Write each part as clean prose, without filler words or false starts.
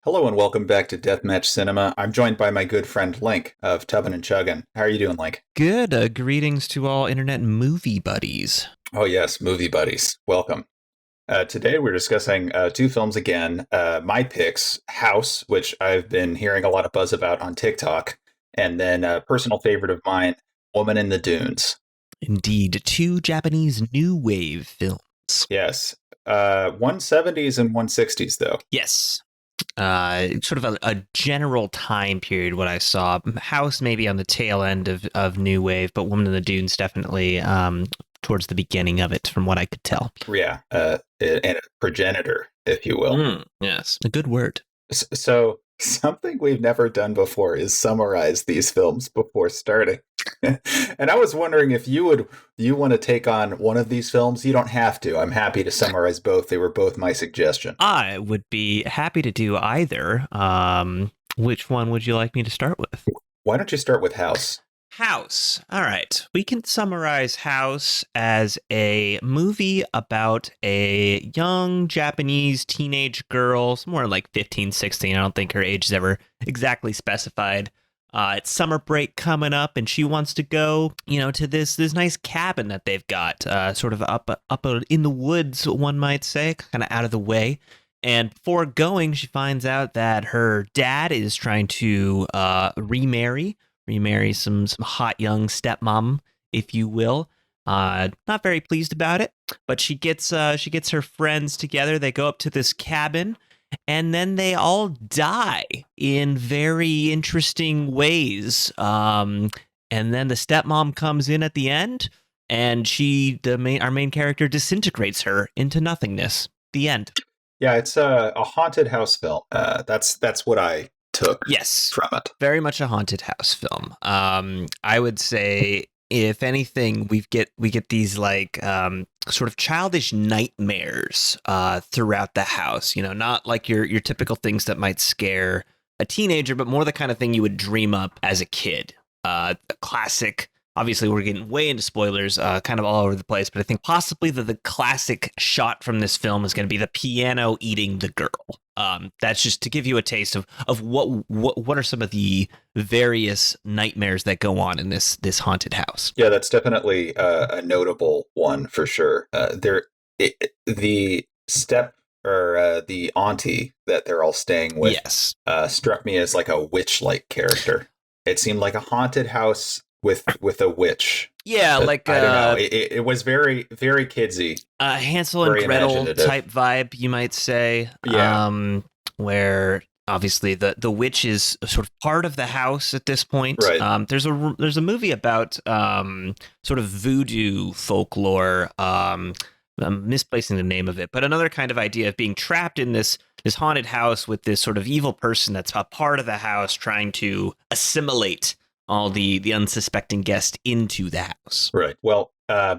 Hello and welcome back to Deathmatch Cinema. I'm joined by my good friend Link of Tubbin and Chuggin. How are you doing, Link? Good. Greetings to all internet movie buddies. Oh yes, movie buddies. Welcome. Today we're discussing two films again. My picks, House, which I've been hearing a lot of buzz about on TikTok, and then a personal favorite of mine, Woman in the Dunes. Indeed, two Japanese new wave films. Yes. 170s and 160s, though. Yes. Sort of a general time period. What I saw, House maybe on the tail end of new wave, but Woman in the Dunes definitely towards the beginning of it, from what I could tell. Yeah, and a progenitor, if you will. Yes, a good word. So something we've never done before is summarize these films before starting. And I was wondering if you want to take on one of these films. You don't have to. I'm happy to summarize both. They were both my suggestion. I would be happy to do either. Which one would you like me to start with? Why don't you start with House? House. All right. We can summarize House as a movie about a young Japanese teenage girl, somewhere like 15, 16. I don't think her age is ever exactly specified. It's summer break coming up, and she wants to go, to this nice cabin that they've got, sort of up in the woods, one might say, kind of out of the way. And before going, she finds out that her dad is trying to remarry some hot young stepmom, if you will. Not very pleased about it, but she gets her friends together. They go up to this cabin, and then they all die in very interesting ways. And then the stepmom comes in at the end, and our main character disintegrates her into nothingness. The end. Yeah, it's a haunted house film. That's what I took from it. Very much a haunted house film. I would say, if anything, we get these like sort of childish nightmares throughout the house. Not like your typical things that might scare a teenager, but more the kind of thing you would dream up as a kid. A classic. Obviously, we're getting way into spoilers, kind of all over the place, but I think possibly the classic shot from this film is going to be the piano eating the girl. That's just to give you a taste of what are some of the various nightmares that go on in this haunted house. Yeah, that's definitely a notable one for sure. The step or the auntie that they're all staying with, yes, struck me as like a witch-like character. It seemed like a haunted house with a witch. Yeah, like I don't know. It was very, very kidsy. Hansel and Gretel type vibe, you might say. Yeah. Where obviously the witch is sort of part of the house at this point. Right. There's a movie about sort of voodoo folklore. I'm misplacing the name of it, but another kind of idea of being trapped in this haunted house with this sort of evil person that's a part of the house trying to assimilate all the unsuspecting guests into the house. Right. Well,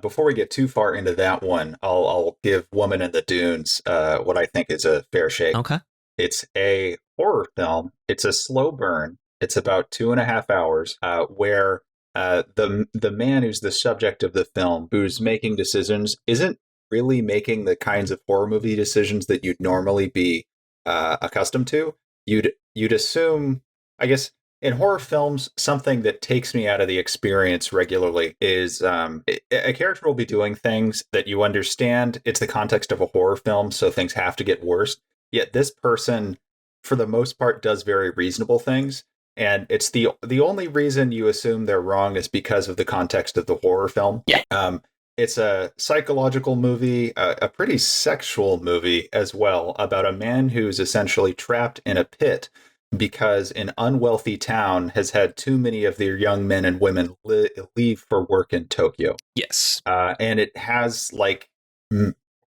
before we get too far into that one, I'll give Woman in the Dunes what I think is a fair shake. Okay. It's a horror film. It's a slow burn. It's about 2.5 hours, where the man who's the subject of the film, who's making decisions, isn't really making the kinds of horror movie decisions that you'd normally be accustomed to. You'd assume, I guess, in horror films, something that takes me out of the experience regularly is a character will be doing things that you understand. It's the context of a horror film, so things have to get worse. Yet this person, for the most part, does very reasonable things. And it's the only reason you assume they're wrong is because of the context of the horror film. Yeah. It's a psychological movie, a pretty sexual movie as well, about a man who's essentially trapped in a pit because an unwealthy town has had too many of their young men and women leave for work in Tokyo. Yes. And it has like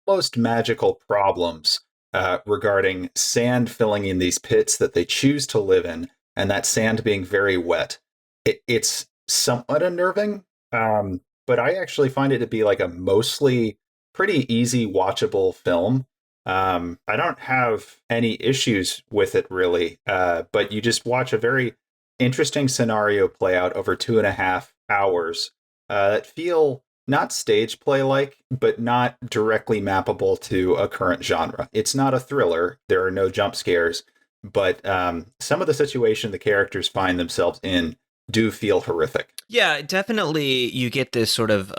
most magical problems regarding sand filling in these pits that they choose to live in, and that sand being very wet. It's somewhat unnerving, but I actually find it to be like a mostly pretty easy watchable film. I don't have any issues with it really, but you just watch a very interesting scenario play out over 2.5 hours that feel not stage play like, but not directly mappable to a current genre. It's not a thriller. There are no jump scares, but some of the situation the characters find themselves in do feel horrific. Yeah, definitely. You get this sort of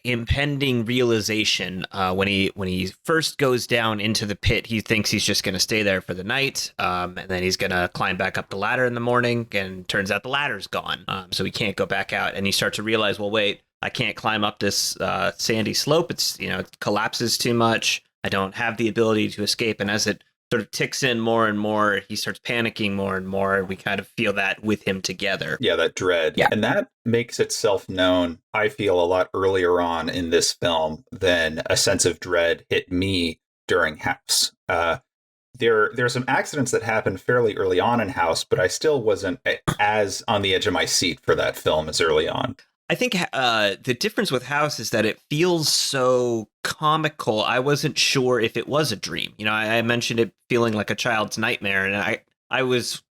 impending realization when he first goes down into the pit. He thinks he's just going to stay there for the night, and then he's going to climb back up the ladder in the morning. And turns out the ladder's gone, so he can't go back out. And he starts to realize, well, wait, I can't climb up this sandy slope. It's it collapses too much. I don't have the ability to escape. And as it sort of ticks in more and more, he starts panicking more and more. We kind of feel that with him together. Yeah, that dread. Yeah. And that makes itself known, I feel, a lot earlier on in this film than a sense of dread hit me during House. There are some accidents that happened fairly early on in House, but I still wasn't as on the edge of my seat for that film as early on. I think the difference with House is that it feels so comical. I wasn't sure if it was a dream. I mentioned it feeling like a child's nightmare, and I was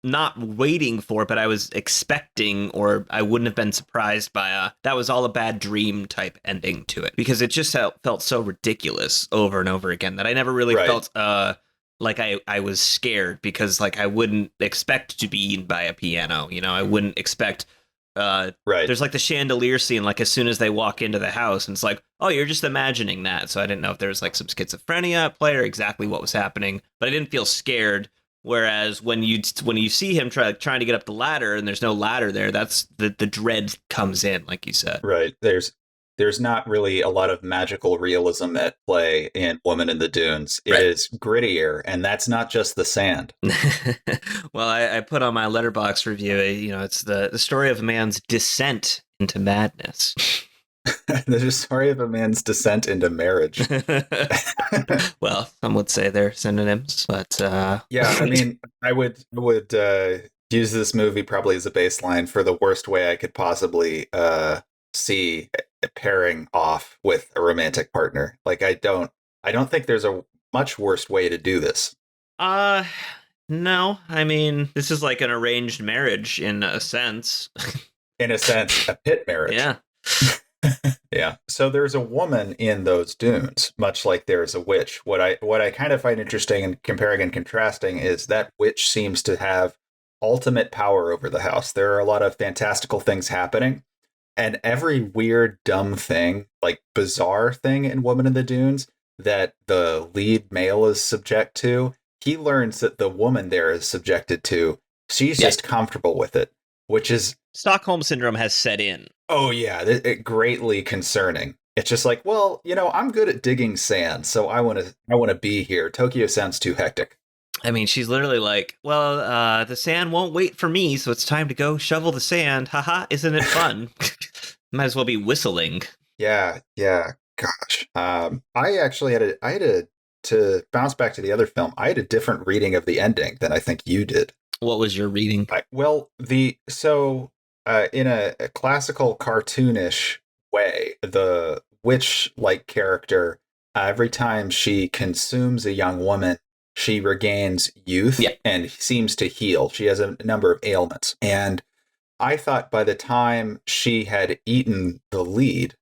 not waiting for it, but I was expecting, or I wouldn't have been surprised by that was all a bad dream type ending to it, because it just felt so ridiculous over and over again that I never really felt like I was scared, because like I wouldn't expect to be eaten by a piano. I wouldn't expect. There's like the chandelier scene, like as soon as they walk into the house, and it's like, oh, you're just imagining that. So I didn't know if there was like some schizophrenia at play or exactly what was happening, but I didn't feel scared. Whereas when you see him trying to get up the ladder and there's no ladder there, that's the dread comes in, like you said. Right. There's not really a lot of magical realism at play in Woman in the Dunes. It is grittier, and that's not just the sand. Well, I put on my Letterboxd review, it's the story of a man's descent into madness. The story of a man's descent into marriage. Well, some would say they're synonyms, but yeah, I mean, I would use this movie probably as a baseline for the worst way I could possibly see pairing off with a romantic partner. Like, I don't think there's a much worse way to do this. No, I mean, this is like an arranged marriage in a sense. In a sense, a pit marriage. Yeah. Yeah. So there's a woman in those dunes, much like there's a witch. What I kind of find interesting in comparing and contrasting is that witch seems to have ultimate power over the house. There are a lot of fantastical things happening, and every weird, dumb thing, like bizarre thing in Woman in the Dunes that the lead male is subject to, he learns that the woman there is subjected to. She's just comfortable with it, which is... Stockholm Syndrome has set in. Oh, yeah, it greatly concerning. It's just like, well, I'm good at digging sand, so I want to be here. Tokyo sounds too hectic. I mean, she's literally like, well, the sand won't wait for me, so it's time to go shovel the sand. Haha, isn't it fun? Might as well be whistling. Yeah, gosh. I actually to bounce back to the other film, I had a different reading of the ending than I think you did. What was your reading? In a classical cartoonish way, the witch-like character, every time she consumes a young woman, she regains youth and seems to heal. She has a number of ailments. And I thought by the time she had eaten the lead,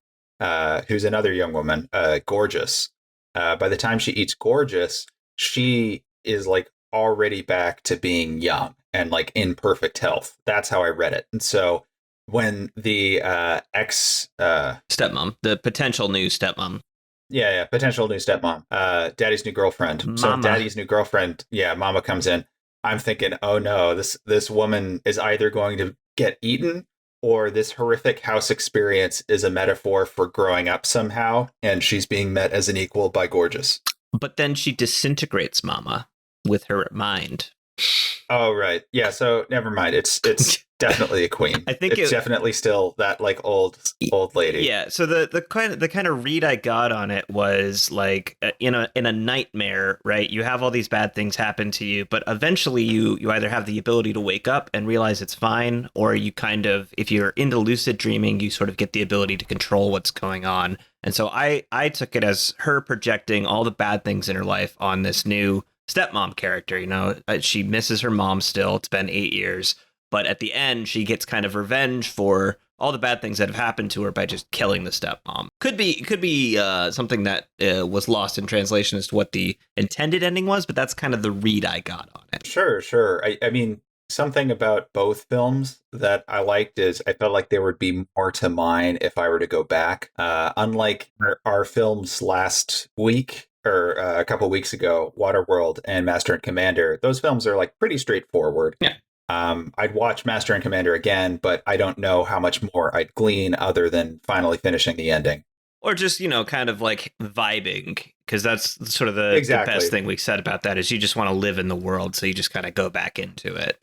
who's another young woman, Gorgeous, by the time she eats Gorgeous, she is like already back to being young and like in perfect health. That's how I read it. And so when the stepmom, the potential new stepmom. Yeah, potential new stepmom, daddy's new girlfriend. Mama. So daddy's new girlfriend, mama comes in. I'm thinking, oh no, this woman is either going to get eaten, or this horrific house experience is a metaphor for growing up somehow, and she's being met as an equal by Gorgeous. But then she disintegrates Mama with her mind. Oh, right. Yeah, so never mind. It's definitely a queen. I think it's definitely still that like old lady. Yeah. So the kind of read I got on it was like in a nightmare, right? You have all these bad things happen to you, but eventually you either have the ability to wake up and realize it's fine, or you kind of, if you're into lucid dreaming, you sort of get the ability to control what's going on. And so I took it as her projecting all the bad things in her life on this new stepmom character. She misses her mom still. It's been 8 years. But at the end, she gets kind of revenge for all the bad things that have happened to her by just killing the stepmom. Could be something that was lost in translation as to what the intended ending was, but that's kind of the read I got on it. Sure. I mean, something about both films that I liked is I felt like there would be more to mine if I were to go back. Unlike our films last week or a couple weeks ago, Waterworld and Master and Commander, those films are like pretty straightforward. Yeah. I'd watch Master and Commander again, but I don't know how much more I'd glean other than finally finishing the ending. Or just, kind of like vibing, because that's sort of the best thing we said about that is you just want to live in the world. So you just kind of go back into it.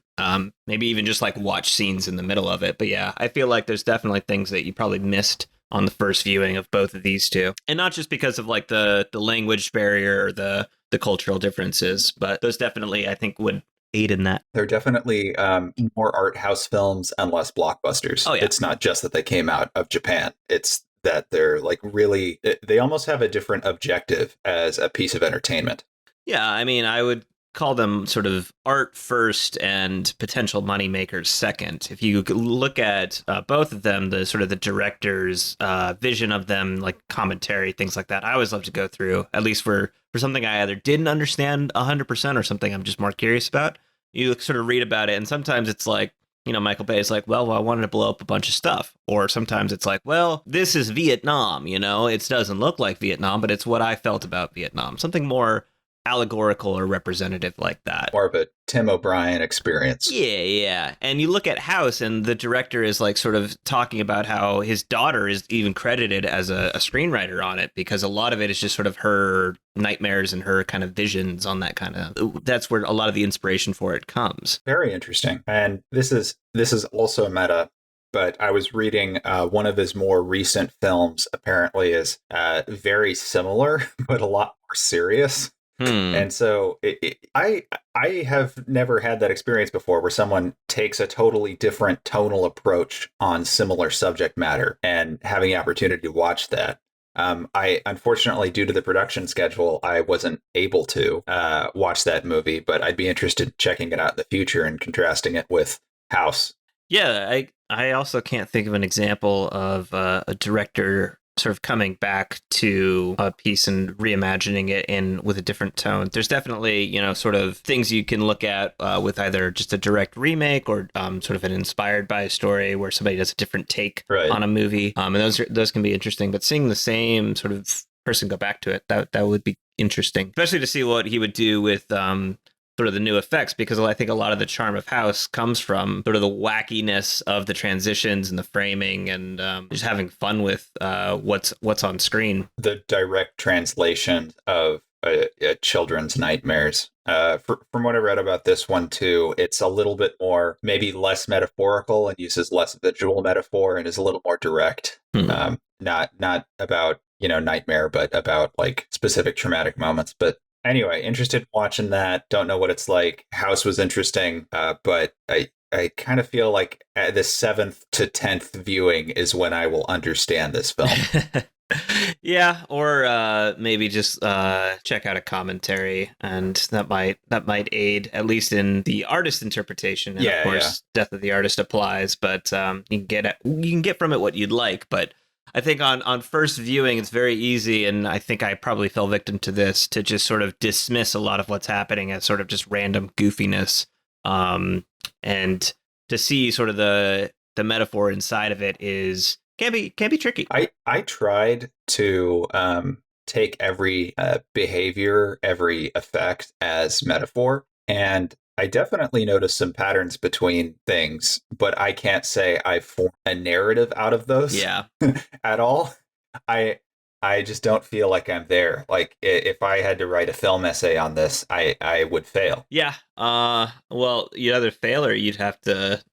Maybe even just like watch scenes in the middle of it. But yeah, I feel like there's definitely things that you probably missed on the first viewing of both of these two. And not just because of like the language barrier or the cultural differences, but those definitely, I think, would aid in that. They're definitely more art house films and less blockbusters. Oh, yeah. It's not just that they came out of Japan. It's that they're like really, they almost have a different objective as a piece of entertainment. Yeah, I mean, I would call them sort of art first and potential moneymakers second. If you look at both of them, the sort of the director's vision of them, like commentary, things like that, I always love to go through, at least for something I either didn't understand 100% or something I'm just more curious about. You sort of read about it, and sometimes it's like, Michael Bay is like, well, I wanted to blow up a bunch of stuff. Or sometimes it's like, well, this is Vietnam, it doesn't look like Vietnam, but it's what I felt about Vietnam. Something more allegorical or representative like that. More of a Tim O'Brien experience. Yeah. And you look at House, and the director is like sort of talking about how his daughter is even credited as a screenwriter on it, because a lot of it is just sort of her nightmares and her kind of visions on that kind of, that's where a lot of the inspiration for it comes. Very interesting. And this is also meta, but I was reading one of his more recent films apparently is very similar, but a lot more serious. And so I have never had that experience before where someone takes a totally different tonal approach on similar subject matter, and having the opportunity to watch that. I unfortunately, due to the production schedule, I wasn't able to watch that movie, but I'd be interested in checking it out in the future and contrasting it with House. Yeah, I also can't think of an example of a director sort of coming back to a piece and reimagining it with a different tone. There's definitely, sort of things you can look at with either just a direct remake or sort of an inspired by a story where somebody does a different take on a movie. And those can be interesting, but seeing the same sort of person go back to it, that would be interesting, especially to see what he would do with sort of the new effects, because I think a lot of the charm of House comes from sort of the wackiness of the transitions and the framing, and just having fun with what's on screen. The direct translation of children's nightmares. From what I read about this one too, it's a little bit more, maybe less metaphorical and uses less visual metaphor and is a little more direct. Not about nightmare, but about like specific traumatic moments. But anyway, interested in watching that. Don't know what it's like. House was interesting, but I kind of feel like the 7th to 10th viewing is when I will understand this film. Yeah, or maybe just check out a commentary, and that might aid at least in the artist interpretation. And of course, death of the artist applies, but you can get from it what you'd like. But I think on first viewing, it's very easy, and I think I probably fell victim to this, to just sort of dismiss a lot of what's happening as sort of just random goofiness, and to see sort of the metaphor inside of it can be tricky. I tried to take every behavior, every effect as metaphor, and I definitely noticed some patterns between things, but I can't say I formed a narrative out of those at all. I just don't feel like I'm there. Like if I had to write a film essay on this, I would fail. Yeah. Well, you'd either fail or you'd have to,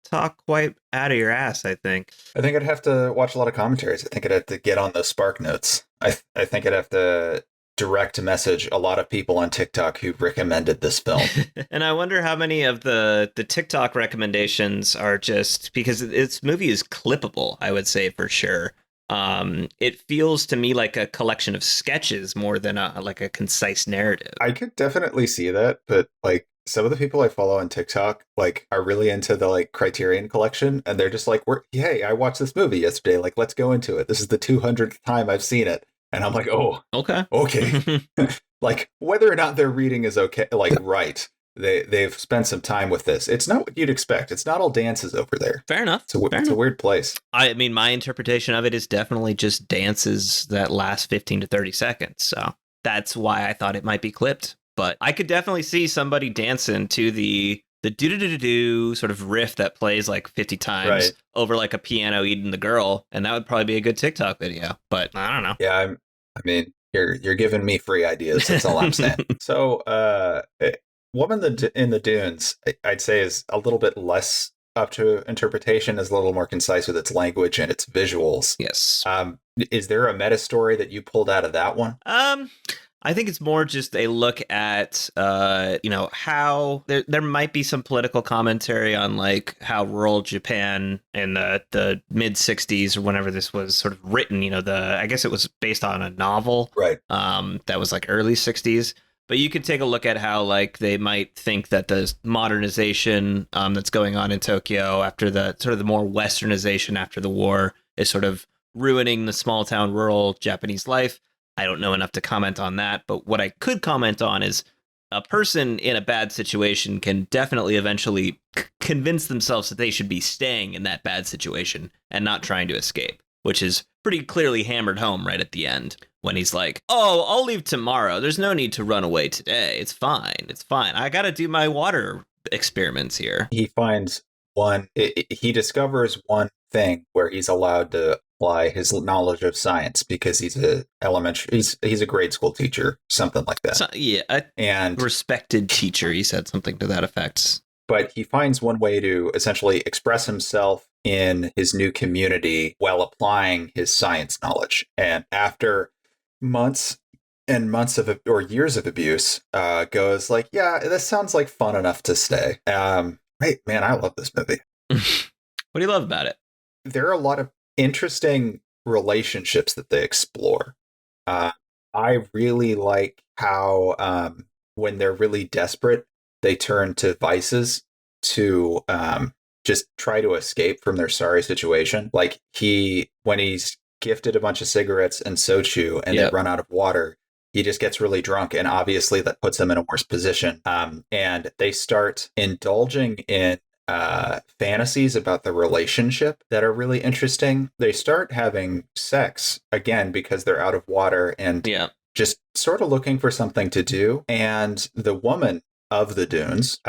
talk quite out of your ass, I think. I think I'd have to watch a lot of commentaries. I think I'd have to get on those Spark Notes. I think I'd have to direct message a lot of people on TikTok who recommended this film. And I wonder how many of the TikTok recommendations are just because this movie is clippable, I would say for sure. It feels to me like a collection of sketches more than a concise narrative. I could definitely see that, but like some of the people I follow on TikTok like are really into the like Criterion collection, and they're just like, "We're hey, I watched this movie yesterday. Like, let's go into it. This is the 200th time I've seen it." And I'm like, "Oh, Okay. okay." Like whether or not their reading is okay, like right. They've spent some time with this. It's not what you'd expect. It's not all dances over there. Fair enough. It's a weird place. I mean, my interpretation of it is definitely just dances that last 15 to 30 seconds. So that's why I thought it might be clipped. But I could definitely see somebody dancing to the do-do-do-do sort of riff that plays like 50 times Right. over like a piano eating the girl. And that would probably be a good TikTok video. But I don't know. Yeah, I mean, you're giving me free ideas. That's all I'm saying. So, Woman in the Dunes, I'd say, is a little bit less up to interpretation, is a little more concise with its language and its visuals. Yes. Is there a meta story that you pulled out of that one? I think it's more just a look at, how there might be some political commentary on like how rural Japan in the mid 60s or whenever this was sort of written, I guess it was based on a novel, right? That was like early 60s. But you could take a look at how like they might think that the modernization that's going on in Tokyo after the sort of the more westernization after the war is sort of ruining the small town rural Japanese life. I don't know enough to comment on that, but what I could comment on is a person in a bad situation can definitely eventually convince themselves that they should be staying in that bad situation and not trying to escape, which is pretty clearly hammered home right at the end when he's like, "Oh, I'll leave tomorrow. There's no need to run away today. It's fine. It's fine. I got to do my water experiments here." He finds he discovers one thing where he's allowed to apply his knowledge of science because he's a grade school teacher, something like that. So, yeah, and respected teacher. He said something to that effect. But he finds one way to essentially express himself in his new community while applying his science knowledge. And after months and months of or years of abuse, goes like, "Yeah, this sounds like fun enough to stay." Right, man, I love this movie. What do you love about it? There are a lot of interesting relationships that they explore. I really like how when they're really desperate, they turn to vices to just try to escape from their sorry situation. Like when he's gifted a bunch of cigarettes and soju and they run out of water, he just gets really drunk, and obviously that puts him in a worse position. And they start indulging in fantasies about the relationship that are really interesting. They start having sex again because they're out of water and just sort of looking for something to do. And the woman of the dunes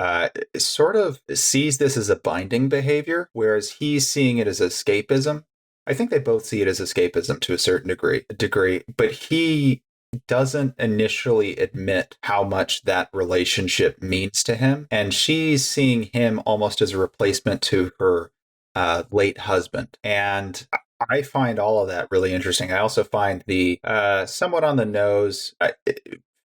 sort of sees this as a binding behavior, whereas he's seeing it as escapism. I think they both see it as escapism to a certain degree, but he doesn't initially admit how much that relationship means to him. And she's seeing him almost as a replacement to her late husband. And I find all of that really interesting. I also find the somewhat on the nose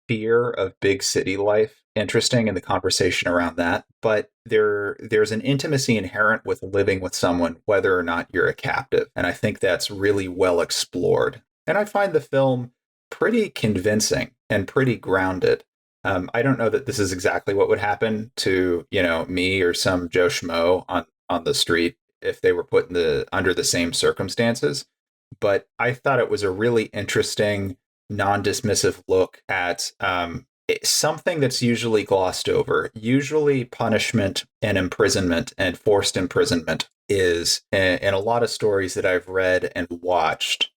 fear of big city life interesting in the conversation around that. But there's an intimacy inherent with living with someone, whether or not you're a captive. And I think that's really well explored. And I find the film pretty convincing and pretty grounded. I don't know that this is exactly what would happen to, me or some Joe Schmo on the street if they were put under the same circumstances. But I thought it was a really interesting, non-dismissive look at something that's usually glossed over. Usually punishment and imprisonment and forced imprisonment is, in a lot of stories that I've read and watched,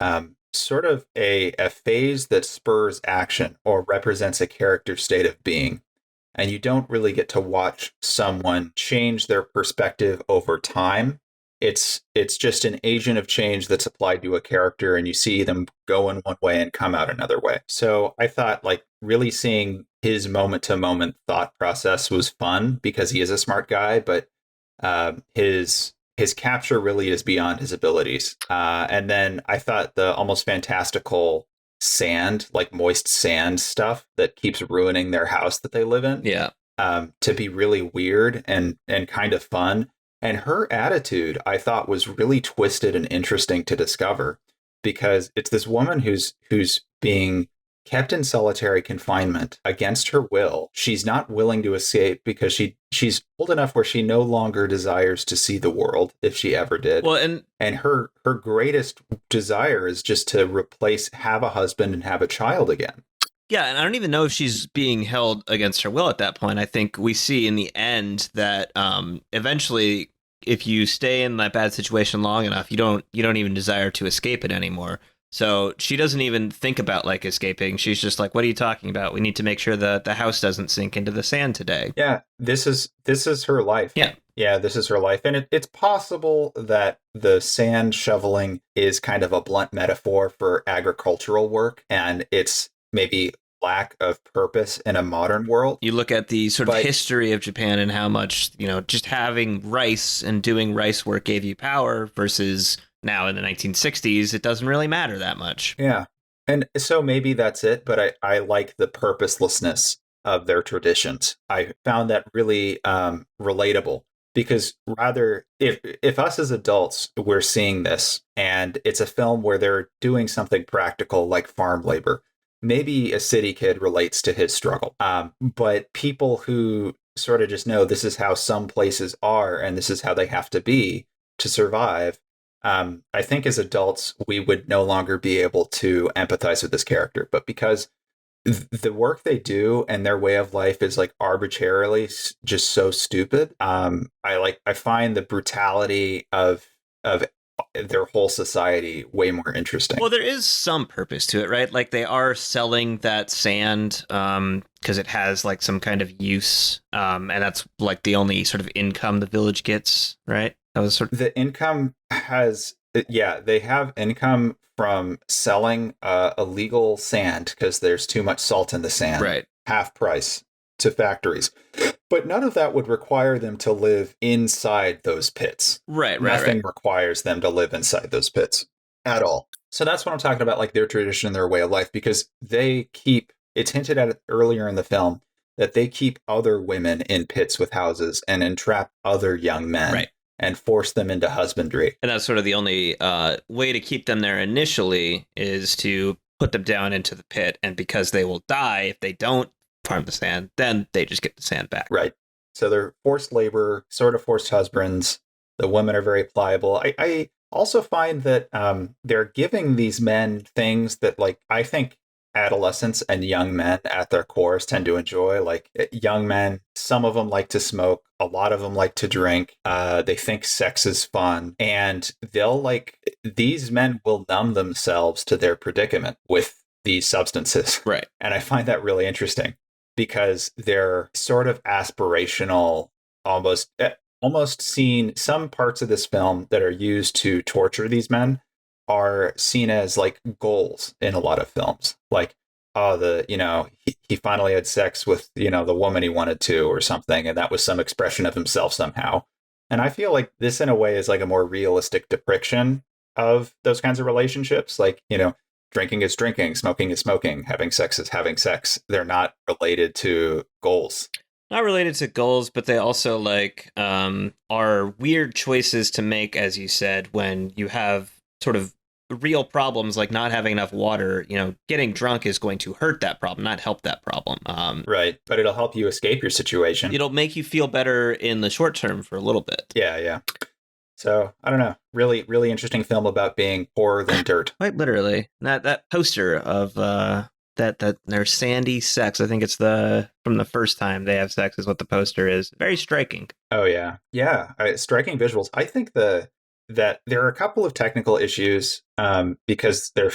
sort of a phase that spurs action or represents a character state of being. And you don't really get to watch someone change their perspective over time. It's just an agent of change that's applied to a character, and you see them go in one way and come out another way. So I thought like really seeing his moment to moment thought process was fun because he is a smart guy, but his capture really is beyond his abilities. And then I thought the almost fantastical sand, like moist sand stuff that keeps ruining their house that they live in. Yeah. To be really weird and kind of fun. And her attitude, I thought, was really twisted and interesting to discover, because it's this woman who's being kept in solitary confinement against her will. She's not willing to escape because she's old enough where she no longer desires to see the world, if she ever did. Well, and her greatest desire is just to have a husband and have a child again. yeah, and I don't even know if she's being held against her will at that point. I think we see in the end that eventually, if you stay in that bad situation long enough, you don't even desire to escape it anymore. So she doesn't even think about like escaping. She's just like, "What are you talking about? We need to make sure that the house doesn't sink into the sand today." Yeah, this is her life. Yeah, this is her life. And it's possible that the sand shoveling is kind of a blunt metaphor for agricultural work, and it's maybe lack of purpose in a modern world. You look at the sort of history of Japan and how much, just having rice and doing rice work gave you power versus now in the 1960s, it doesn't really matter that much. Yeah. And so maybe that's it, but I like the purposelessness of their traditions. I found that really relatable. Because rather, if us as adults, we're seeing this and it's a film where they're doing something practical like farm labor, maybe a city kid relates to his struggle. But people who sort of just know this is how some places are and this is how they have to be to survive, I think as adults, we would no longer be able to empathize with this character. But because the work they do and their way of life is like arbitrarily just so stupid. I find the brutality of their whole society way more interesting. Well, there is some purpose to it, right? Like they are selling that sand because it has like some kind of use, and that's like the only sort of income the village gets, right? That was sort of the income has. Yeah, they have income from selling illegal sand because there's too much salt in the sand. Right. Half price to factories. But none of that would require them to live inside those pits. Right. Nothing requires them to live inside those pits at all. So that's what I'm talking about, like their tradition and their way of life, because it's hinted at earlier in the film that they keep other women in pits with houses and entrap other young men. Right. And force them into husbandry. And that's sort of the only way to keep them there initially is to put them down into the pit. And because they will die if they don't farm the sand, then they just get the sand back. Right. So they're forced labor, sort of forced husbands. The women are very pliable. I also find that they're giving these men things that, like, I think adolescents and young men at their cores tend to enjoy. Like young men, some of them like to smoke, a lot of them like to drink, they think sex is fun, and these men will numb themselves to their predicament with these substances. Right. And I find that really interesting because they're sort of aspirational, almost seen. Some parts of this film that are used to torture these men are seen as like goals in a lot of films. Like, he finally had sex with, the woman he wanted to or something. And that was some expression of himself somehow. And I feel like this in a way is like a more realistic depiction of those kinds of relationships. Like, drinking is drinking, smoking is smoking, having sex is having sex. They're not related to goals. Not related to goals, but they also are weird choices to make, as you said, when you have sort of real problems like not having enough water. Getting drunk is going to hurt that problem, not help that problem. Right. But it'll help you escape your situation. It'll make you feel better in the short term for a little bit. Yeah. So I don't know. Really, really interesting film about being poorer than dirt. Quite literally. That poster of that their sandy sex. I think it's from the first time they have sex is what the poster is. Very striking. Oh yeah. Striking visuals. I think that there are a couple of technical issues because they're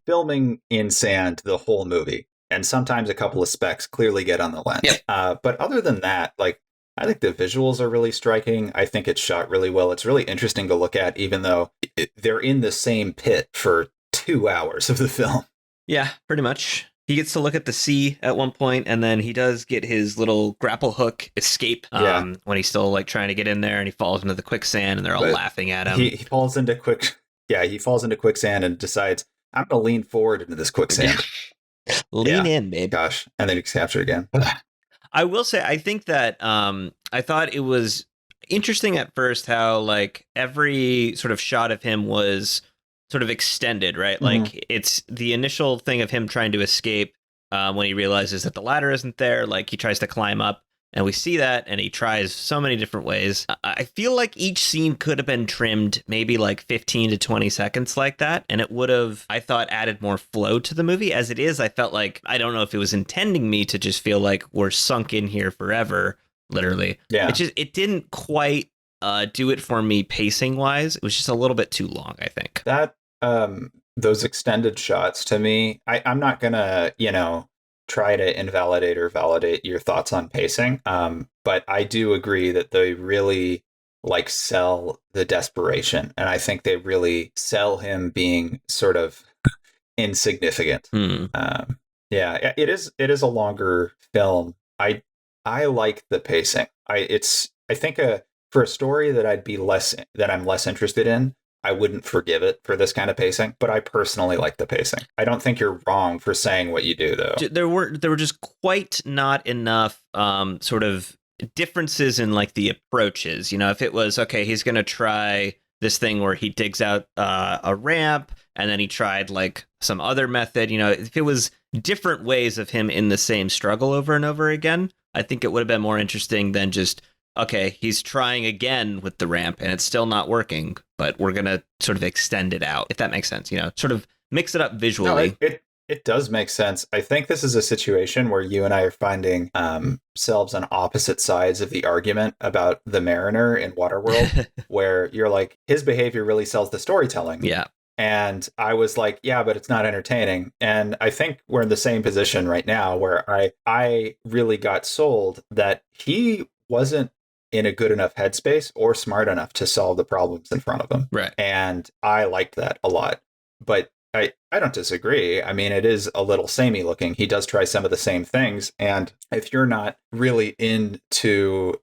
filming in sand the whole movie, and sometimes a couple of specks clearly get on the lens. Yep. But other than that, I think the visuals are really striking. I think it's shot really well. It's really interesting to look at, even though they're in the same pit for 2 hours of the film. Yeah, pretty much. He gets to look at the sea at one point, and then he does get his little grapple hook escape when he's still trying to get in there, and he falls into the quicksand, and they're all laughing at him. He falls into quicksand and decides, I'm going to lean forward into this quicksand. Lean in, babe. Gosh, and then he's captured again. I will say, I think that I thought it was interesting at first how every sort of shot of him was sort of extended, right? Mhm. Like it's the initial thing of him trying to escape when he realizes that the ladder isn't there. Like he tries to climb up, and we see that, and he tries so many different ways. I feel like each scene could have been trimmed maybe like 15 to 20 seconds like that, and it would have, I thought, added more flow to the movie. As it is, I felt like, I don't know if it was intending me to just feel like we're sunk in here forever, literally. Yeah. It didn't quite do it for me pacing wise. It was just a little bit too long, I think. That those extended shots to me, I'm not gonna, try to invalidate or validate your thoughts on pacing. But I do agree that they really like sell the desperation, and I think they really sell him being sort of insignificant. Yeah, it is a longer film. I like the pacing. I think for a story that I'm less interested in, I wouldn't forgive it for this kind of pacing, but I personally like the pacing. I don't think you're wrong for saying what you do, though. There were just quite not enough sort of differences in like the approaches. If it was, okay, he's going to try this thing where he digs out a ramp, and then he tried like some other method, if it was different ways of him in the same struggle over and over again, I think it would have been more interesting than just, okay, he's trying again with the ramp and it's still not working, but we're going to sort of extend it out, if that makes sense, sort of mix it up visually. No, it does make sense. I think this is a situation where you and I are finding selves on opposite sides of the argument about the Mariner in Waterworld, where you're like, his behavior really sells the storytelling. Yeah. And I was like, yeah, but it's not entertaining. And I think we're in the same position right now where I really got sold that he wasn't in a good enough headspace or smart enough to solve the problems in front of him. Right. And I liked that a lot. But I don't disagree. I mean, it is a little samey looking. He does try some of the same things. And if you're not really into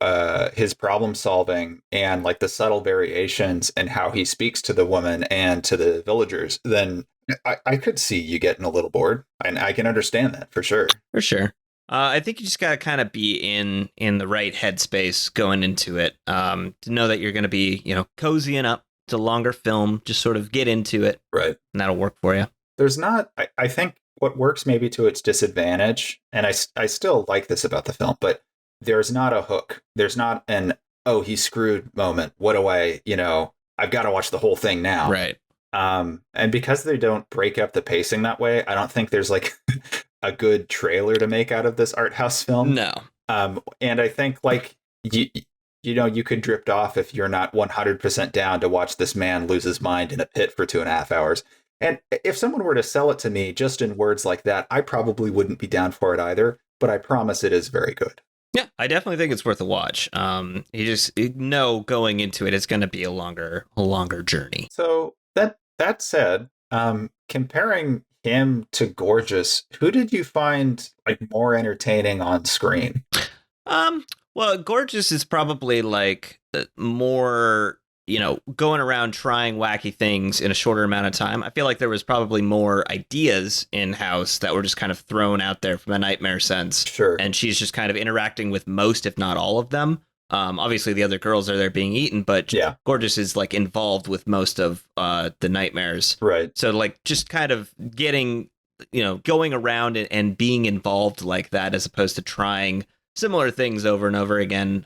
his problem solving and like the subtle variations and how he speaks to the woman and to the villagers, then I could see you getting a little bored. And I can understand that for sure. For sure. I think you just got to kind of be in the right headspace going into it, to know that you're going to be, cozying up to longer film, just sort of get into it. Right. And that'll work for you. There's not, I think what works maybe to its disadvantage, and I still like this about the film, but there's not a hook. There's not an, oh, he's screwed moment. What do I've got to watch the whole thing now. Right. And because they don't break up the pacing that way, I don't think there's like a good trailer to make out of this art house film. No. And I think like you could drift off if you're not 100% down to watch this man lose his mind in a pit for 2.5 hours. And if someone were to sell it to me just in words like that, I probably wouldn't be down for it either. But I promise it is very good. Yeah, I definitely think it's worth a watch. You just know going into it, it's going to be a longer journey. So that said, comparing him to Gorgeous, who did you find like more entertaining on screen? Well, Gorgeous is probably like more, going around trying wacky things in a shorter amount of time. I feel like there was probably more ideas in House that were just kind of thrown out there from a Nightmare sense. Sure. And she's just kind of interacting with most, if not all of them. Obviously, the other girls are there being eaten, but yeah. Gorgeous is like involved with most of the nightmares. Right. So like just kind of getting, going around and being involved like that, as opposed to trying similar things over and over again,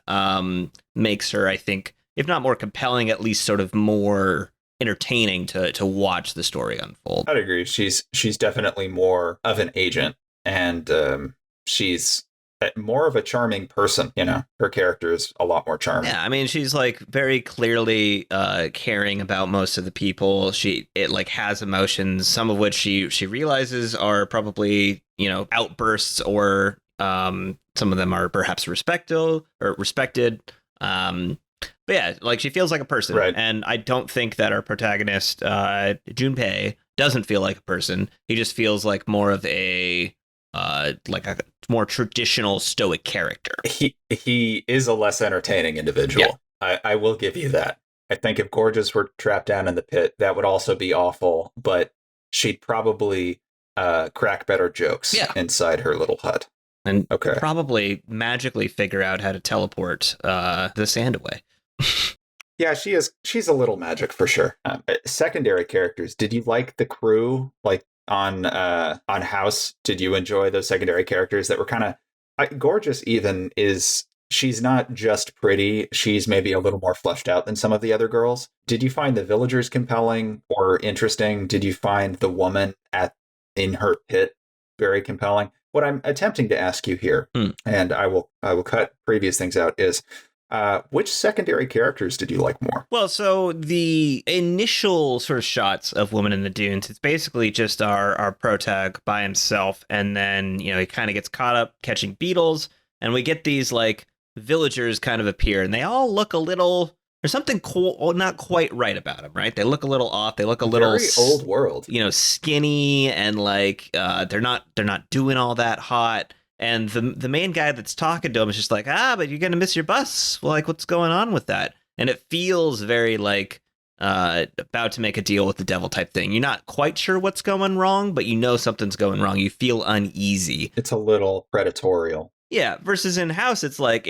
makes her, I think, if not more compelling, at least sort of more entertaining to watch the story unfold. I'd agree. She's definitely more of an agent, and she's more of a charming person. Her character is a lot more charming. Yeah, I mean, she's like very clearly caring about most of the people. It like has emotions, some of which she realizes are probably outbursts, or some of them are perhaps respected. But yeah, like she feels like a person, right. And I don't think that our protagonist, Junpei, doesn't feel like a person. He just feels like more of a more traditional stoic character. He is a less entertaining individual. Yeah. I will give you that. I think if Gorgeous were trapped down in the pit, that would also be awful, but she'd probably crack better jokes inside her little hut. And probably magically figure out how to teleport the sand away. Yeah, she is. She's a little magic for sure. Secondary characters. Did you like the crew? Like on House, did you enjoy those secondary characters that were kind of gorgeous? Even is she's not just pretty. She's maybe a little more fleshed out than some of the other girls. Did you find the villagers compelling or interesting? Did you find the woman at in her pit very compelling? What I'm attempting to ask you here, and I will cut previous things out, is which secondary characters did you like more? Well, so the initial sort of shots of Woman in the Dunes, it's basically just our protag by himself. And then, you know, he kind of gets caught up catching beetles. And we get these like villagers kind of appear and they all look a little, there's something cool, not quite right about them, right? They look a little off. They look a little very old world, you know, skinny and like they're not doing all that hot. And the main guy that's talking to him is just like, but you're going to miss your bus. Well, like, what's going on with that? And it feels very like about to make a deal with the devil type thing. You're not quite sure what's going wrong, but you know something's going wrong. You feel uneasy. It's a little predatorial. Yeah. Versus in House, it's like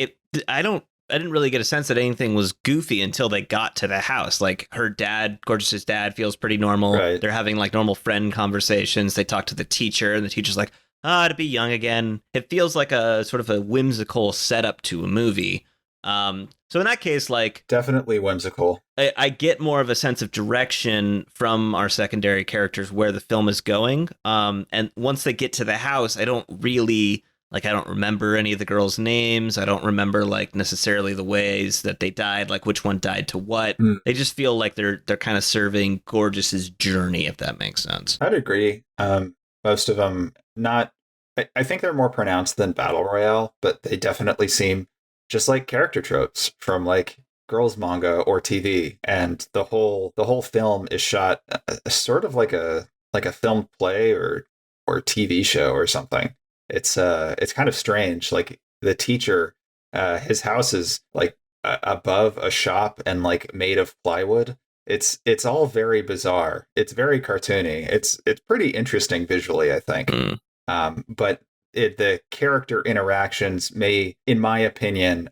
I didn't really get a sense that anything was goofy until they got to the house. Like her dad, Gorgeous's dad, feels pretty normal. Right. They're having like normal friend conversations. They talk to the teacher and the teacher's like, to be young again. It feels like a sort of a whimsical setup to a movie. So in that case, like definitely whimsical. I get more of a sense of direction from our secondary characters where the film is going. And once they get to the house, I don't remember any of the girls' names. I don't remember like necessarily the ways that they died, like which one died to what. They just feel like they're kind of serving Gorgeous's journey, if that makes sense. I'd agree. Most of them not. I think they're more pronounced than Battle Royale, but they definitely seem just like character tropes from like girls manga or TV. And the whole film is shot sort of like a film play or TV show or something. It's kind of strange. Like the teacher, his house is like above a shop and like made of plywood. It's all very bizarre. It's very cartoony. It's pretty interesting visually, I think. But the character interactions may, in my opinion,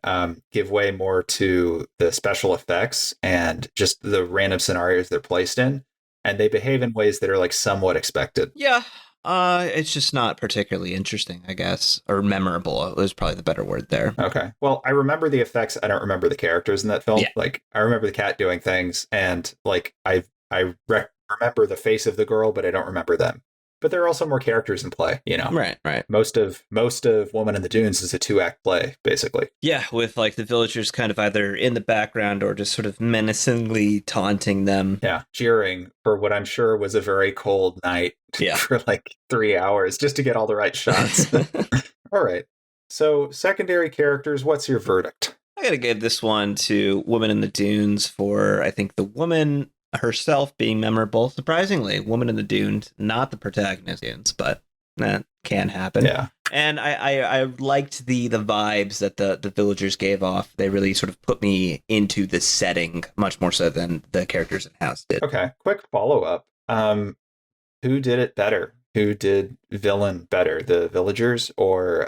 give way more to the special effects and just the random scenarios they're placed in, and they behave in ways that are like somewhat expected. Yeah. It's just not particularly interesting, I guess, or memorable. Is probably the better word there. Okay. Well, I remember the effects. I don't remember the characters in that film. Yeah. Like, I remember the cat doing things, and like I remember the face of the girl, but I don't remember them. But there are also more characters in play, you know. Right. Most of Woman in the Dunes is a 2-act play, basically. Yeah, with like the villagers kind of either in the background or just sort of menacingly taunting them. Yeah, cheering for what I'm sure was a very cold night for like 3 hours just to get all the right shots. All right. So, secondary characters, what's your verdict? I gotta give this one to Woman in the Dunes for, I think, the woman herself being memorable. Surprisingly, Woman in the Dunes, not the protagonist Dunes, but that can happen. Yeah. And I liked the vibes that the villagers gave off. They really sort of put me into the setting much more so than the characters in House did. Okay. Quick follow-up. Who did it better? Who did villain better? The villagers or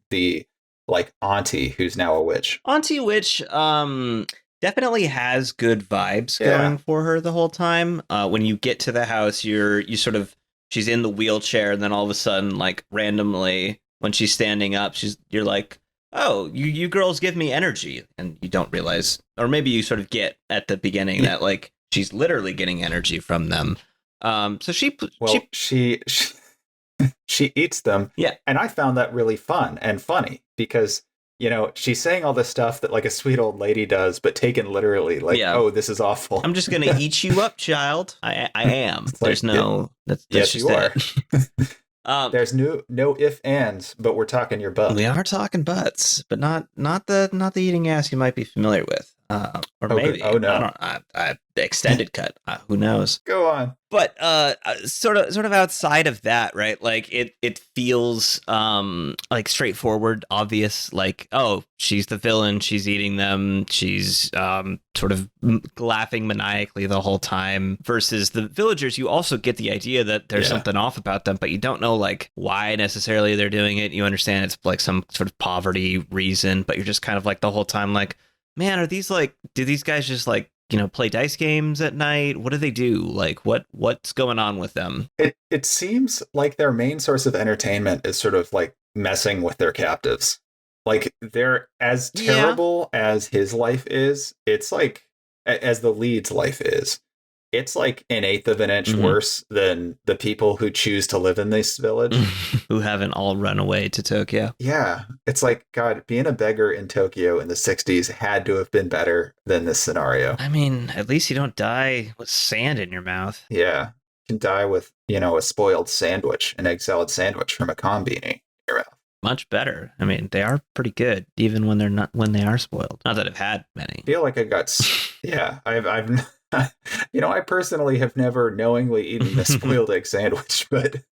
the like auntie who's now a witch? Auntie Witch, definitely has good vibes going for her the whole time. When you get to the house, she's in the wheelchair, and then all of a sudden, like randomly, when she's standing up, you're like, oh, you girls give me energy, and you don't realize, or maybe you sort of get at the beginning that like she's literally getting energy from them. So she eats them. Yeah, and I found that really fun and funny because, you know, she's saying all this stuff that like a sweet old lady does, but taken literally, like, oh, this is awful. I'm just gonna eat you up, child. I am. There's no. That's yes, just you are. There's no if ands, but we're talking your butt. We are talking butts, but not the eating ass you might be familiar with, or maybe. Oh no, the extended cut. Who knows? Go on. But sort of outside of that, right? Like it feels like straightforward, obvious. Like, oh, she's the villain. She's eating them. She's sort of laughing maniacally the whole time. Versus the villagers, you also get the idea that there's something off about them, but you don't know like why necessarily they're doing it. You understand it's like some sort of poverty reason, but you're just kind of like the whole time like, man, are these like, do these guys just like, play dice games at night? What do they do? Like, what's going on with them? It seems like their main source of entertainment is sort of like messing with their captives. Like they're as Yeah. terrible as his life is. It's like as the lead's life is. It's like an eighth of an inch Mhm. worse than the people who choose to live in this village. Who haven't all run away to Tokyo. Yeah, it's like God, being a beggar in Tokyo in the '60s had to have been better than this scenario. I mean, at least you don't die with sand in your mouth. Yeah, you can die with a spoiled sandwich, an egg salad sandwich from a combini in your mouth. Much better. I mean, they are pretty good, even when they are spoiled. Not that I've had many. I feel like I got, yeah, I've, I personally have never knowingly eaten a spoiled egg sandwich, but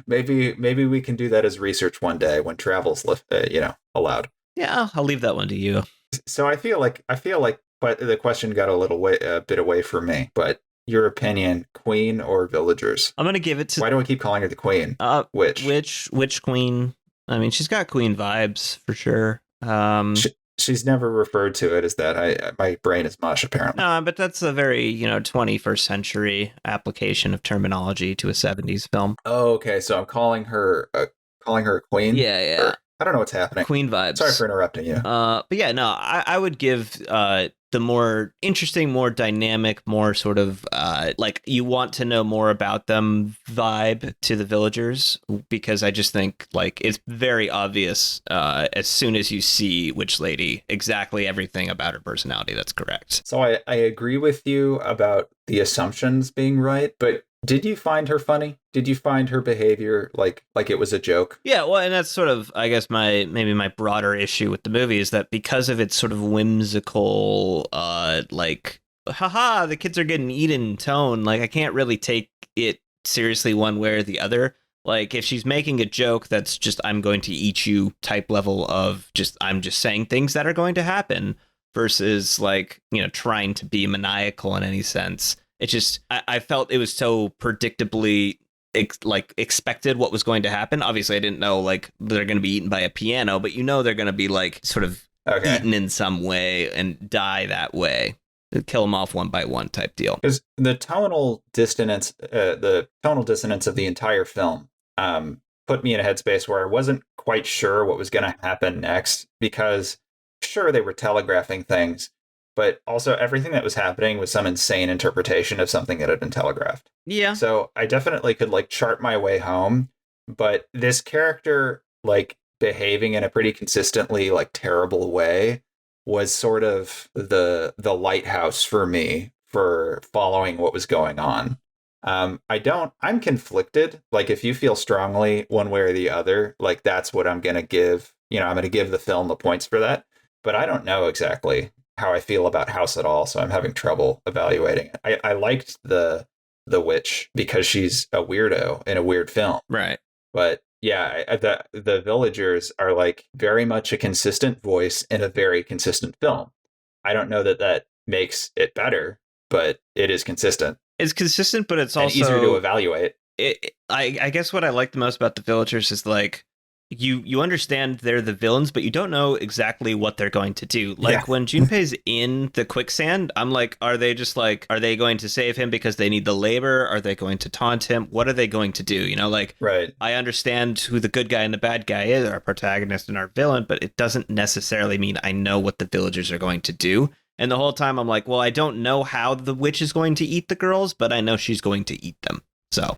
maybe we can do that as research one day when travel's allowed. Yeah, I'll leave that one to you. So I feel like, but the question got a bit away from me. But your opinion, Queen or Villagers? I'm gonna give it to. Why do we keep calling her the Queen? Which Queen? I mean, she's got Queen vibes for sure. She's never referred to it as that. My brain is mush, apparently. No, but that's a very 21st century application of terminology to a 70s film. Oh, okay. So I'm calling her a Queen. Yeah. Or, I don't know what's happening. Queen vibes. Sorry for interrupting you. But yeah, no, I would give the more interesting, more dynamic, more sort of like you want to know more about them vibe to the Villagers, because I just think like it's very obvious as soon as you see Witch Lady exactly everything about her personality that's correct. So I agree with you about the assumptions being right, but did you find her funny? Did you find her behavior like it was a joke? Yeah, well, and that's sort of, I guess, maybe my broader issue with the movie is that because of its sort of whimsical, like, haha, the kids are getting eaten tone, like, I can't really take it seriously one way or the other. Like, if she's making a joke that's just, I'm going to eat you type level of just, I'm just saying things that are going to happen versus, like, trying to be maniacal in any sense. It just, I felt it was so predictably expected what was going to happen. Obviously, I didn't know like they're going to be eaten by a piano, but they're going to be like sort of eaten in some way and die that way. Kill them off one by one type deal. Because the tonal dissonance of the entire film put me in a headspace where I wasn't quite sure what was going to happen next, because sure, they were telegraphing things, but also everything that was happening was some insane interpretation of something that had been telegraphed. Yeah. So I definitely could like chart my way home, but this character like behaving in a pretty consistently like terrible way was sort of the lighthouse for me for following what was going on. I'm conflicted. Like if you feel strongly one way or the other, like that's what I'm going to give, I'm going to give the film the points for that. But I don't know exactly how I feel about House at all, so I'm having trouble evaluating it. I liked the witch because she's a weirdo in a weird film, right? But yeah, the Villagers are like very much a consistent voice in a very consistent film. I don't know that makes it better, but it is consistent. It's consistent, but it's also easier to evaluate. I guess what I like the most about the Villagers is like you understand they're the villains, but you don't know exactly what they're going to do. Like when Junpei's in the quicksand, I'm like, are they going to save him because they need the labor? Are they going to taunt him? What are they going to do? Right. I understand who the good guy and the bad guy is, our protagonist and our villain, but it doesn't necessarily mean I know what the Villagers are going to do. And the whole time I'm like, well, I don't know how the witch is going to eat the girls, but I know she's going to eat them. So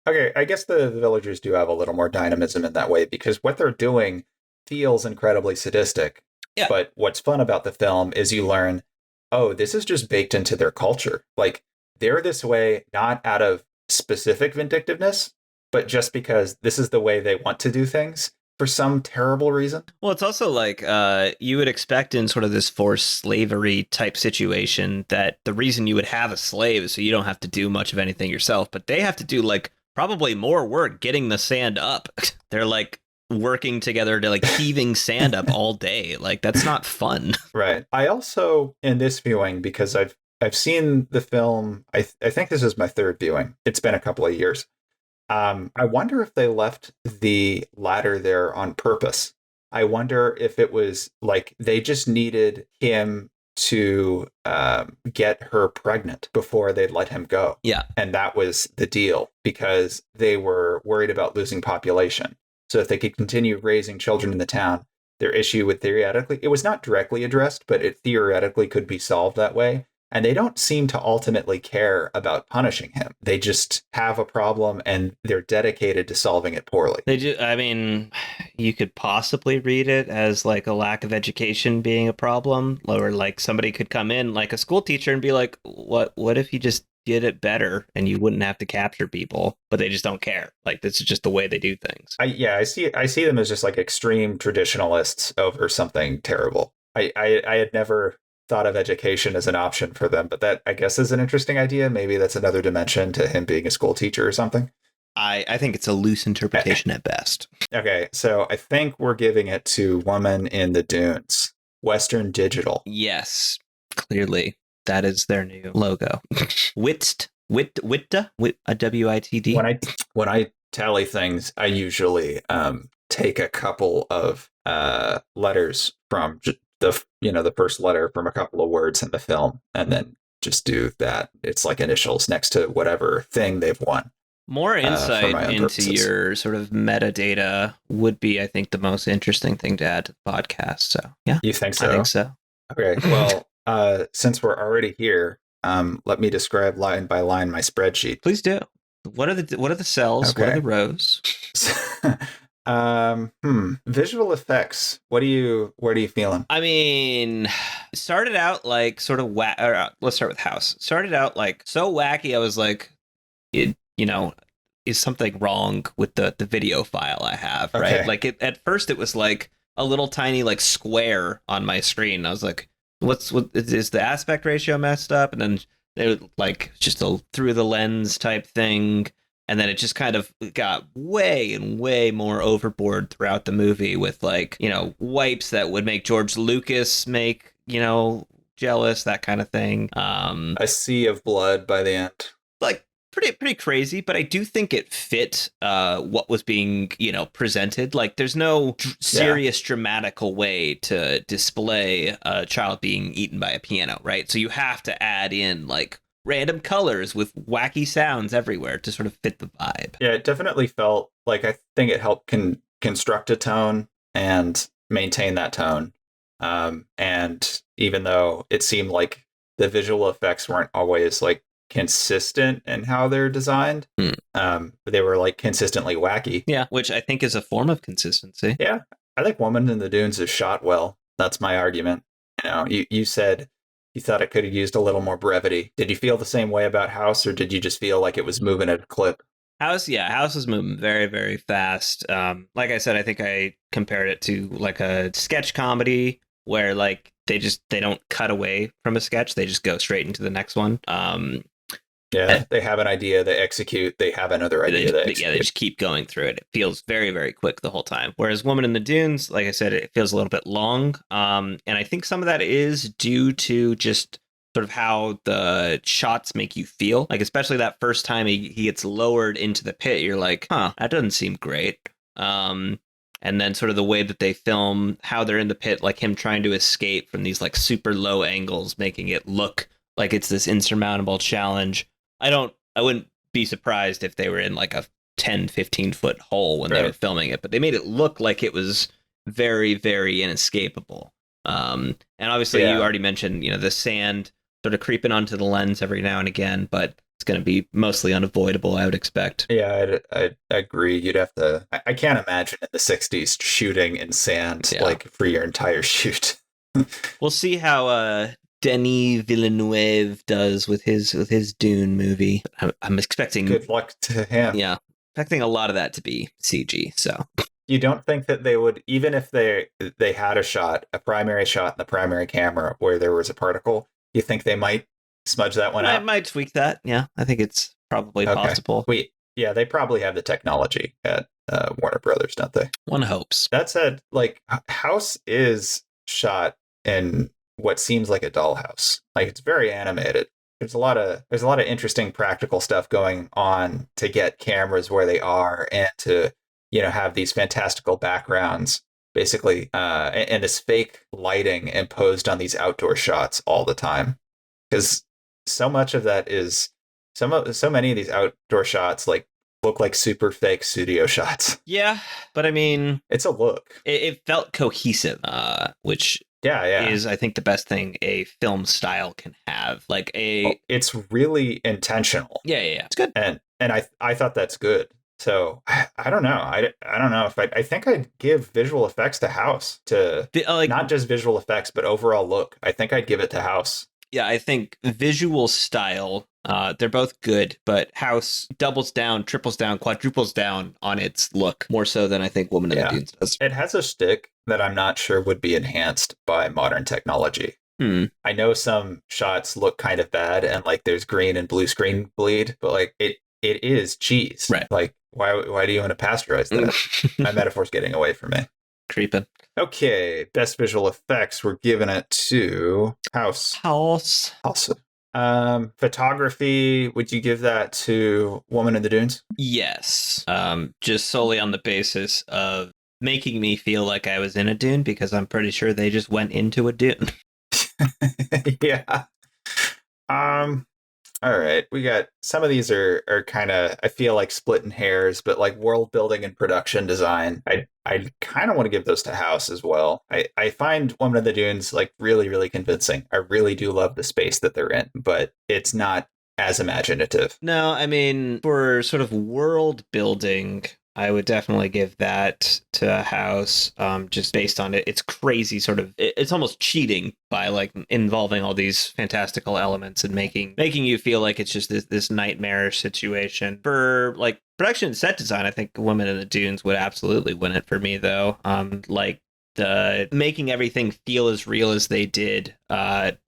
Okay, I guess the Villagers do have a little more dynamism in that way, because what they're doing feels incredibly sadistic. Yeah. But what's fun about the film is you learn, oh, this is just baked into their culture. Like, they're this way not out of specific vindictiveness, but just because this is the way they want to do things for some terrible reason. Well, it's also like you would expect in sort of this forced slavery type situation that the reason you would have a slave is so you don't have to do much of anything yourself, but they have to do like probably more work getting the sand up. They're like working together to like heaving sand up all day. Like that's not fun. Right. I also, in this viewing, because I've seen the film, I think this is my third viewing. It's been a couple of years. I wonder if they left the ladder there on purpose. I wonder if it was like they just needed him to get her pregnant before they'd let him go. Yeah. And that was the deal because they were worried about losing population. So if they could continue raising children in the town, their issue would theoretically, it was not directly addressed, but it theoretically could be solved that way. And they don't seem to ultimately care about punishing him. They just have a problem and they're dedicated to solving it poorly. They do. I mean, you could possibly read it as like a lack of education being a problem, or like somebody could come in like a school teacher and be like, what if you just did it better and you wouldn't have to capture people? But they just don't care. Like, this is just the way they do things. I see them as just like extreme traditionalists over something terrible. I had never thought of education as an option for them, but that I guess is an interesting idea. Maybe that's another dimension to him being a school teacher or something. I think it's a loose interpretation at best. Okay, so I think we're giving it to Woman in the Dunes, Western Digital. Yes, clearly that is their new logo. Wittd, a WITD. When I tally things, I usually take a couple of letters from the first letter from a couple of words in the film, and then just do that. It's like initials next to whatever thing they've won. More insight into purposes. Your sort of metadata would be, I think, the most interesting thing to add to the podcast. So, yeah. You think so? I think so. Okay, well, since we're already here, let me describe line by line my spreadsheet. Please do. What are the cells? Okay. What are the rows? Visual effects. What are you feeling? I mean, it started out like sort of let's start with House. Started out like so wacky. I was like, is something wrong with the video file I have, right? Okay. Like at first it was like a little tiny like square on my screen. I was like, what is the aspect ratio messed up? And then they were like just a through the lens type thing. And then it just kind of got way and way more overboard throughout the movie with like, wipes that would make George Lucas make, jealous, that kind of thing. A sea of blood by the end. Like pretty crazy, but I do think it fit what was being, presented. Like there's no serious dramatical way to display a child being eaten by a piano, right? So you have to add in like random colors with wacky sounds everywhere to sort of fit the vibe. Yeah, it definitely felt like I think it helped construct a tone and maintain that tone. And even though it seemed like the visual effects weren't always like consistent in how they're designed, they were like consistently wacky. Yeah, which I think is a form of consistency. Yeah, I think Woman in the Dunes is shot well. That's my argument. You said you thought it could have used a little more brevity. Did you feel the same way about House, or did you just feel like it was moving at a clip? House was moving very, very fast. Like I said, I think I compared it to like a sketch comedy where like they don't cut away from a sketch. They just go straight into the next one. They have an idea, they execute, they have another idea, they execute. Yeah, they just keep going through it. It feels very, very quick the whole time. Whereas Woman in the Dunes, like I said, it feels a little bit long. And I think some of that is due to just sort of how the shots make you feel. Like, especially that first time he gets lowered into the pit, you're like, that doesn't seem great. And then sort of the way that they film how they're in the pit, like him trying to escape from these like super low angles, making it look like it's this insurmountable challenge. I wouldn't be surprised if they were in like a 10, 15 foot hole when they were filming it, but they made it look like it was very, very inescapable. And obviously you already mentioned, the sand sort of creeping onto the lens every now and again, but it's going to be mostly unavoidable, I would expect. Yeah, I agree. You'd have to, I can't imagine in the 60s shooting in sand like for your entire shoot. We'll see how, Denis Villeneuve does with his Dune movie. I'm expecting good luck to him. Yeah, expecting a lot of that to be CG. So you don't think that they would, even if they had a primary shot in the primary camera where there was a particle, you think they might smudge that one out? I might tweak that. Yeah, I think it's probably possible. They probably have the technology at Warner Brothers, don't they? One hopes. That said, like House is shot in what seems like a dollhouse. Like it's very animated. There's a lot of interesting practical stuff going on to get cameras where they are and to have these fantastical backgrounds basically, and this fake lighting imposed on these outdoor shots all the time. Because so much of that is so many of these outdoor shots like look like super fake studio shots. Yeah, but I mean, it's a look. It felt cohesive, which is, I think, the best thing a film style can have. Like it's really intentional. Yeah, it's good. And I thought that's good. So I don't know. I don't know if I think I'd give visual effects to House to not just visual effects, but overall look. I think I'd give it to House. Yeah, I think visual style, they're both good, but House doubles down, triples down, quadruples down on its look more so than I think Woman in the Dunes does. It has a shtick that I'm not sure would be enhanced by modern technology. I know some shots look kind of bad and like there's green and blue screen bleed, but like it is cheese. Right. Like why do you want to pasteurize that? My metaphor's getting away from me. Creeping. Okay, best visual effects. We're giving it to House. Photography. Would you give that to Woman in the Dunes? Yes. Just solely on the basis of making me feel like I was in a dune, because I'm pretty sure they just went into a dune. Yeah. All right, we got some of these are kind of, I feel like splitting hairs, but like world building and production design, I kind of want to give those to House as well. I find Woman of the Dunes like really, really convincing. I really do love the space that they're in, but it's not as imaginative. No, I mean, for sort of world building, I would definitely give that to House, just based on it. It's crazy, sort of. It's almost cheating by like involving all these fantastical elements and making you feel like it's just this nightmarish situation. For like production and set design, I think Women in the Dunes would absolutely win it for me, though. Like the making everything feel as real as they did,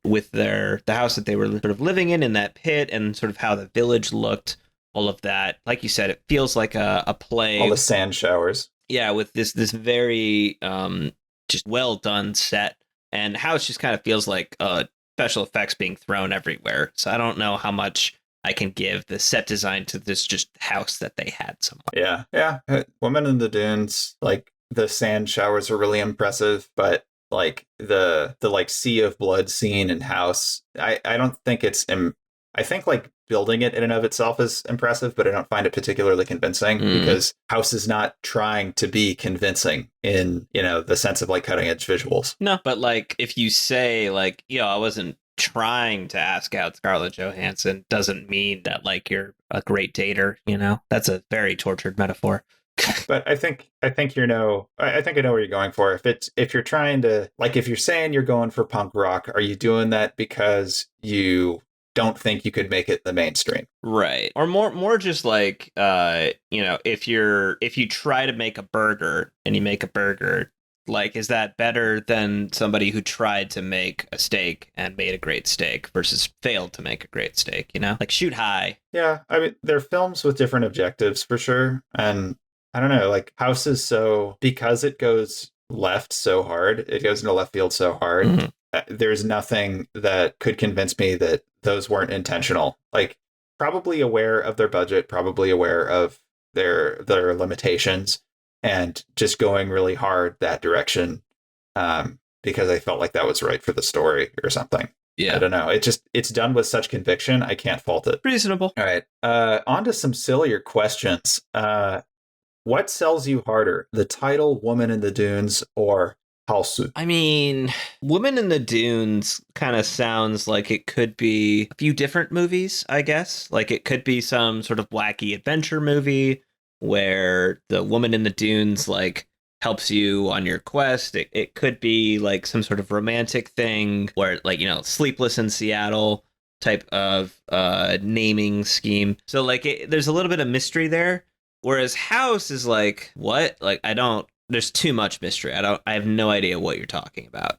with the house that they were sort of living in that pit, and sort of how the village looked. All of that, like you said, it feels like a play. All the sand showers. Yeah, with this very just well done set, and House just kind of feels like special effects being thrown everywhere. So I don't know how much I can give the set design to this just house that they had somewhere. Yeah. Woman in the Dunes, like the sand showers are really impressive, but like the like sea of blood scene in House, I don't think it's I think like building it in and of itself is impressive, but I don't find it particularly convincing because House is not trying to be convincing in, the sense of like cutting edge visuals. No, but like if you say like, I wasn't trying to ask out Scarlett Johansson, doesn't mean that like you're a great dater, That's a very tortured metaphor. But I think I know where you're going for. If you're trying to, like, if you're saying you're going for punk rock, are you doing that because you don't think you could make it the mainstream? Right. Or more just like, if you try to make a burger and you make a burger, like, is that better than somebody who tried to make a steak and made a great steak versus failed to make a great steak, Like, shoot high. Yeah. I mean, they're films with different objectives for sure. And I don't know, like House is because it goes left so hard, it goes into left field so hard. Mm-hmm. There's nothing that could convince me that those weren't intentional. Like, probably aware of their budget, probably aware of their limitations, and just going really hard that direction because I felt like that was right for the story or something. Yeah. I don't know. It's done with such conviction, I can't fault it. Reasonable. All right. On to some sillier questions. What sells you harder, the title Woman in the Dunes or House? I mean, Woman in the Dunes kind of sounds like it could be a few different movies, I guess. Like it could be some sort of wacky adventure movie where the woman in the dunes like helps you on your quest. It could be like some sort of romantic thing where like, Sleepless in Seattle type of naming scheme. So like there's a little bit of mystery there. Whereas House is like, what? Like, there's too much mystery. I have no idea what you're talking about.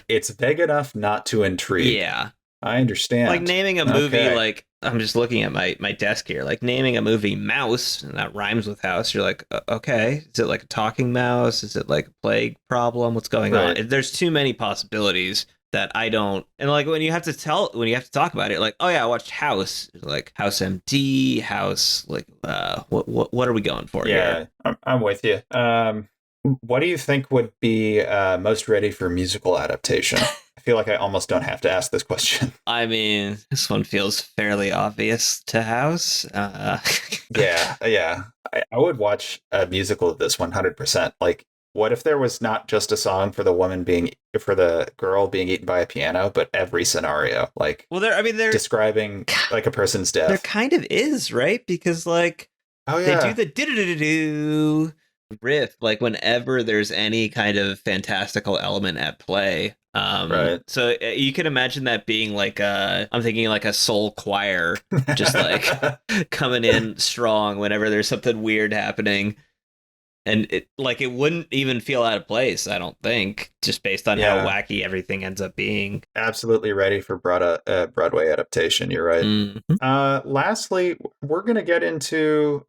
It's vague enough not to intrigue. Yeah. I understand. Like naming a movie, like, I'm just looking at my desk here, like naming a movie Mouse, and that rhymes with house. You're like, okay, is it like a talking mouse? Is it like a plague problem? What's going on? There's too many possibilities that I don't, and like when you have to talk about it, like, oh yeah, I watched House, like House MD, House, like, what are we going for? Yeah, here? I'm with you. What do you think would be most ready for musical adaptation? I feel like I almost don't have to ask this question. I mean, this one feels fairly obvious to House. Yeah. I would watch a musical of this 100%. Like, what if there was not just a song for for the girl being eaten by a piano, but every scenario, like, Well, there describing like a person's there death? kind of is, right? Because like Oh they do yeah, the do riff like whenever there's any kind of fantastical element at play. right. So you can imagine that being like I'm thinking like a soul choir, just like coming in strong whenever there's something weird happening. And it wouldn't even feel out of place, I don't think, just based on how Yeah, wacky everything ends up being. absolutely ready for Broadway adaptation. You're right. Mm-hmm. Lastly, we're gonna get into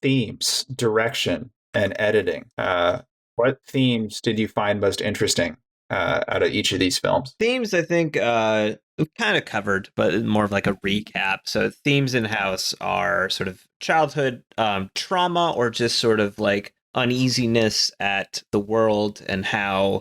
themes, direction, and editing. What themes did you find most interesting out of each of these films? Themes, I think, we've kind of covered, but more of like a recap. So themes in House are sort of childhood trauma, or just sort of like uneasiness at the world, and how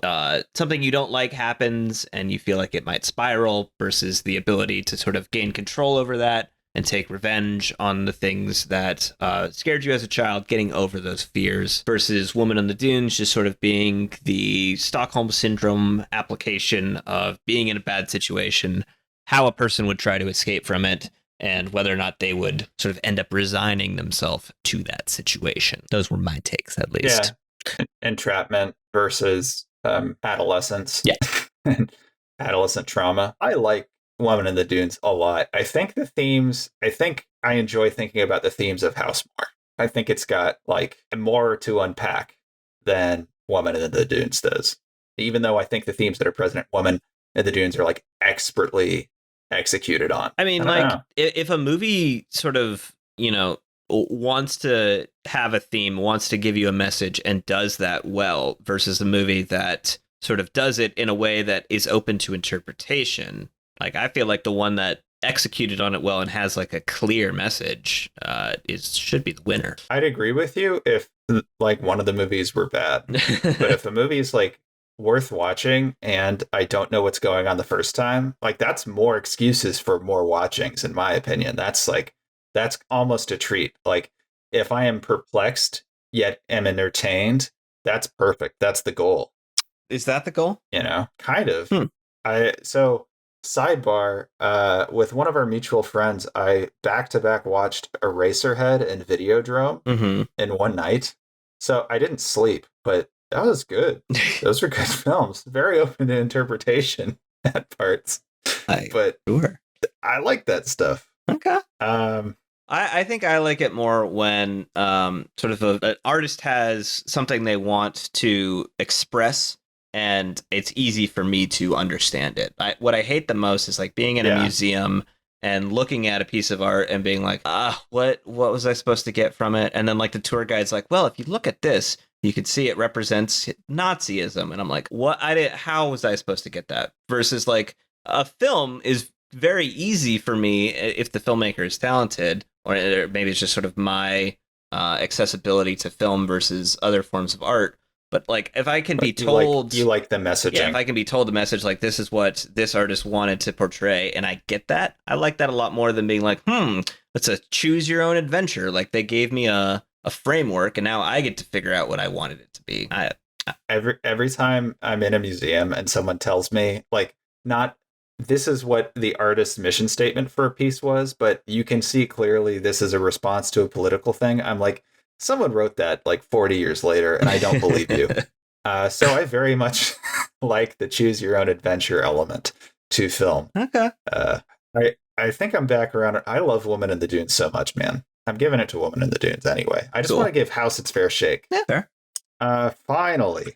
something you don't like happens and you feel like it might spiral, versus the ability to sort of gain control over that and take revenge on the things that scared you as a child, getting over those fears, versus Woman in the Dunes just sort of being the Stockholm Syndrome application of being in a bad situation, how a person would try to escape from it, and whether or not they would sort of end up resigning themselves to that situation. Those were my takes, at least. Yeah, entrapment versus adolescence. Yeah. And adolescent trauma. I like Woman in the Dunes a lot. I think I enjoy thinking about the themes of House more. I think it's got like more to unpack than Woman in the Dunes does. Even though I think the themes that are present in Woman in the Dunes are like expertly executed on. I mean, I don't like, know. if a movie sort of, wants to have a theme, wants to give you a message, and does that well, versus a movie that sort of does it in a way that is open to interpretation, like, I feel like the one that executed on it well and has like a clear message should be the winner. I'd agree with you if like one of the movies were bad. But if a movie is like worth watching and I don't know what's going on the first time, like that's more excuses for more watchings, in my opinion. That's almost a treat. Like if I am perplexed yet am entertained, that's perfect. That's the goal. Is that the goal? Kind of. Hmm. So sidebar, with one of our mutual friends, I back to back watched Eraserhead and Videodrome Mm-hmm. in one night. So I didn't sleep, but that was good. Those were good films. Very open to interpretation at parts. But Sure. I like that stuff. Okay. Um, I think I like it more when sort of an artist has something they want to express, and it's easy for me to understand it. What I hate the most is like being in a museum and looking at a piece of art and being like, what was I supposed to get from it? And then like the tour guide's like, well, if you look at this, you can see it represents Nazism. And I'm like, what? How was I supposed to get that? Versus like a film is very easy for me if the filmmaker is talented, or maybe it's just sort of my accessibility to film versus other forms of art. But like, if I can be told, you like the messaging. yeah, if I can be told the message, like this is what this artist wanted to portray, and I get that, I like that a lot more than being like, it's a choose your own adventure. Like they gave me a framework, and now I get to figure out what I wanted it to be. Every time I'm in a museum and someone tells me like, not this is what the artist's mission statement for a piece was, but you can see clearly this is a response to a political thing. I'm like, someone wrote that like 40 years later, and I don't believe you. So I very much like the choose your own adventure element to film. Okay. I think I'm back around. I love Woman in the Dunes so much, man. I'm giving it to Woman in the Dunes anyway. I just want to give House its fair shake. Yeah, fair. Finally,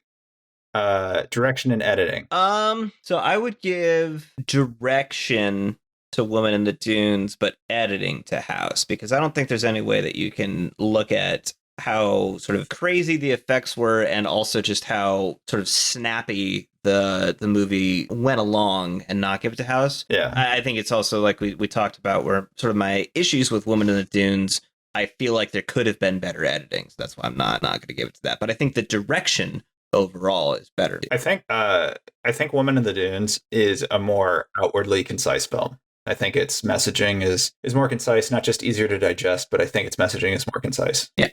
direction and editing. So I would give direction to Woman in the Dunes, but editing to House, because I don't think there's any way that you can look at how sort of crazy the effects were, and also just how sort of snappy the movie went along, and not give it to House. Yeah. I think it's also like we talked about, where sort of my issues with Woman in the Dunes I feel like there could have been better editing. So that's why I'm not going to give it to that. But I think the direction overall is better. I think Woman in the Dunes is a more outwardly concise film. I think its messaging is more concise, not just easier to digest, but I think its messaging is more concise. Yeah.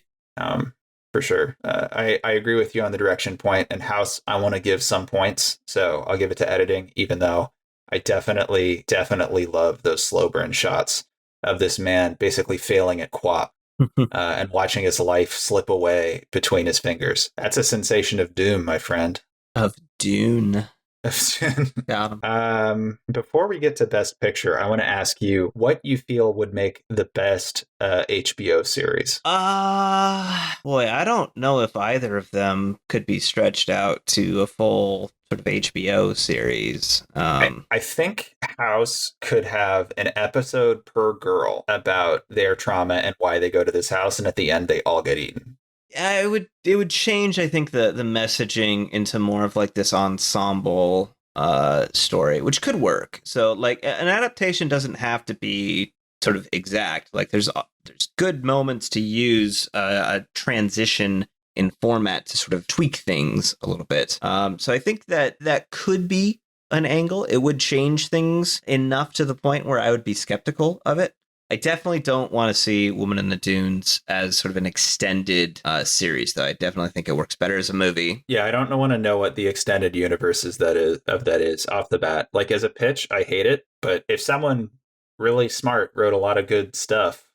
For sure. I agree with you on the direction point, and House, I want to give some points. So I'll give it to editing, even though I definitely love those slow burn shots of this man basically failing at QWOP and watching his life slip away between his fingers. That's a sensation of doom, my friend. Of Dune. Got him. Before we get to Best Picture, I want to ask you what you feel would make the best HBO series. Boy, I don't know if either of them could be stretched out to a full sort of HBO series. I think House could have an episode per girl about their trauma and why they go to this house, and at the end they all get eaten. It would change, I think, the messaging into more of like this ensemble story, which could work. So like an adaptation doesn't have to be sort of exact. Like there's good moments to use a transition in format to sort of tweak things a little bit. So I think that could be an angle. It would change things enough to the point where I would be skeptical of it. I definitely don't want to see Woman in the Dunes as sort of an extended series, though. I definitely think it works better as a movie. Yeah, I don't want to know what the extended universe is that is off the bat. Like as a pitch, I hate it. But if someone really smart wrote a lot of good stuff,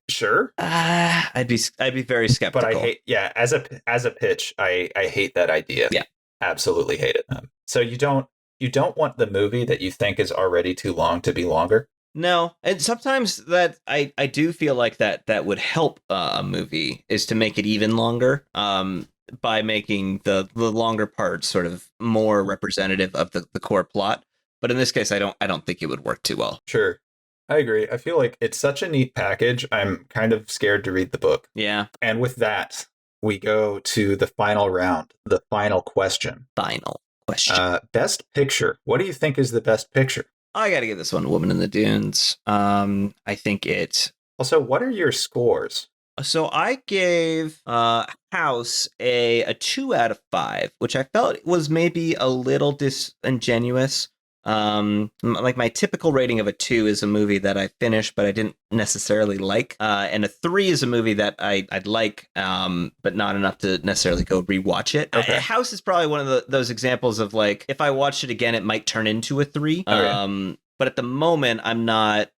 sure. I'd be very skeptical. But I hate, as a pitch, I hate that idea. Yeah, absolutely hate it. So you don't want the movie that you think is already too long to be longer. No, and sometimes that I do feel like that would help a movie is to make it even longer by making the longer parts sort of more representative of the core plot. But in this case, I don't think it would work too well. Sure. I agree. I feel like it's such a neat package. I'm kind of scared to read the book. Yeah. And with that, we go to the final round, the final question. Best Picture. What do you think is the best picture? I got to give this one Woman in the Dunes. I think it... Also, what are your scores? So I gave House a 2 out of 5, which I felt was maybe a little disingenuous. Like my typical rating of a 2 is a movie that I finished, but I didn't necessarily like. And a 3 is a movie that I'd like, but not enough to necessarily go rewatch it. Okay. House is probably one of those examples of like, if I watched it again, it might turn into a 3. Okay. But at the moment, I'm not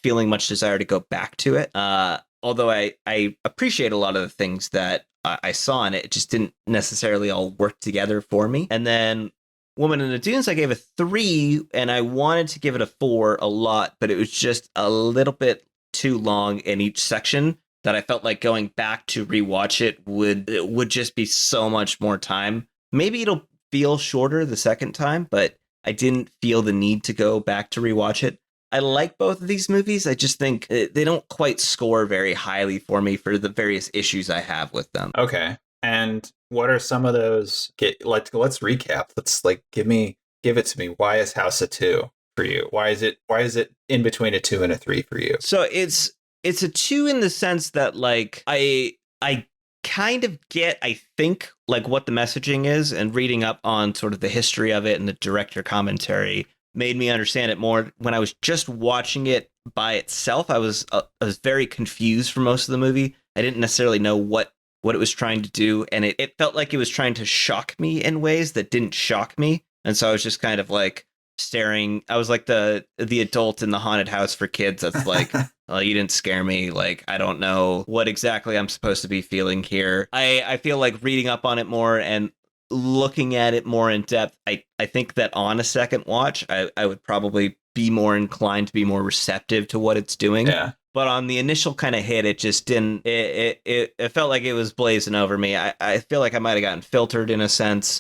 feeling much desire to go back to it. Although I appreciate a lot of the things that I saw in it, it just didn't necessarily all work together for me. And then Woman in the Dunes, I gave a 3, and I wanted to give it a 4 a lot, but it was just a little bit too long in each section that I felt like going back to rewatch it would just be so much more time. Maybe it'll feel shorter the second time, but I didn't feel the need to go back to rewatch it. I like both of these movies. I just think they don't quite score very highly for me for the various issues I have with them. Okay. And what are some of those? Let's recap. Let's give it to me. Why is House a 2 for you? Why is it in between a 2 and a 3 for you? So it's a 2 in the sense that like I kind of get, I think, like what the messaging is, and reading up on sort of the history of it and the director commentary made me understand it more. When I was just watching it by itself, I was very confused for most of the movie. I didn't necessarily know what it was trying to do, and it felt like it was trying to shock me in ways that didn't shock me. And so I was just kind of like staring. I was like the adult in the haunted house for kids that's like, well, you didn't scare me. Like, I don't know what exactly I'm supposed to be feeling here. I feel like reading up on it more and looking at it more in depth, I think that on a second watch, I would probably be more inclined to be more receptive to what it's doing. Yeah. But on the initial kind of hit, it just didn't. It felt like it was blazing over me. I feel like I might have gotten filtered in a sense,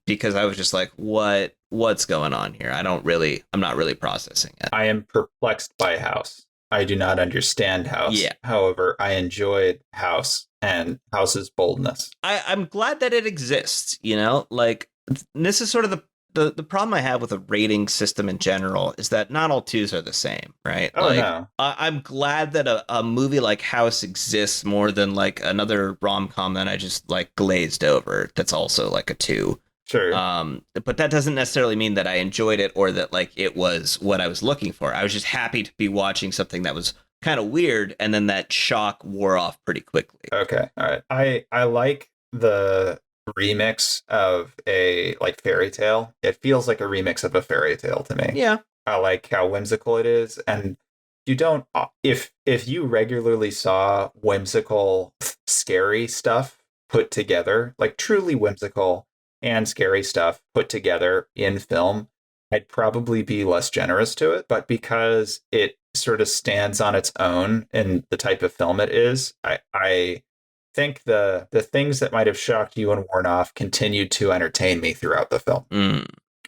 because I was just like, what's going on here? I'm not really processing it. I am perplexed by House. I do not understand House. Yeah. However, I enjoyed House and House's boldness. I'm glad that it exists. You know, like this is sort of the problem I have with a rating system in general is that not all twos are the same, right? Oh, like, no. I'm glad that a movie like House exists more than like another rom-com that I just like glazed over that's also like a two. Sure. But that doesn't necessarily mean that I enjoyed it or that like it was what I was looking for. I was just happy to be watching something that was kind of weird, and then that shock wore off pretty quickly. Okay. All right. I like the remix of a like fairy tale. It feels like a remix of a fairy tale to me. Yeah. I like how whimsical it is, and you don't if you regularly saw whimsical scary stuff put together, like truly whimsical and scary stuff put together in film, I'd probably be less generous to it. But because it sort of stands on its own in the type of film it is, I think the things that might have shocked you and worn off continued to entertain me throughout the film.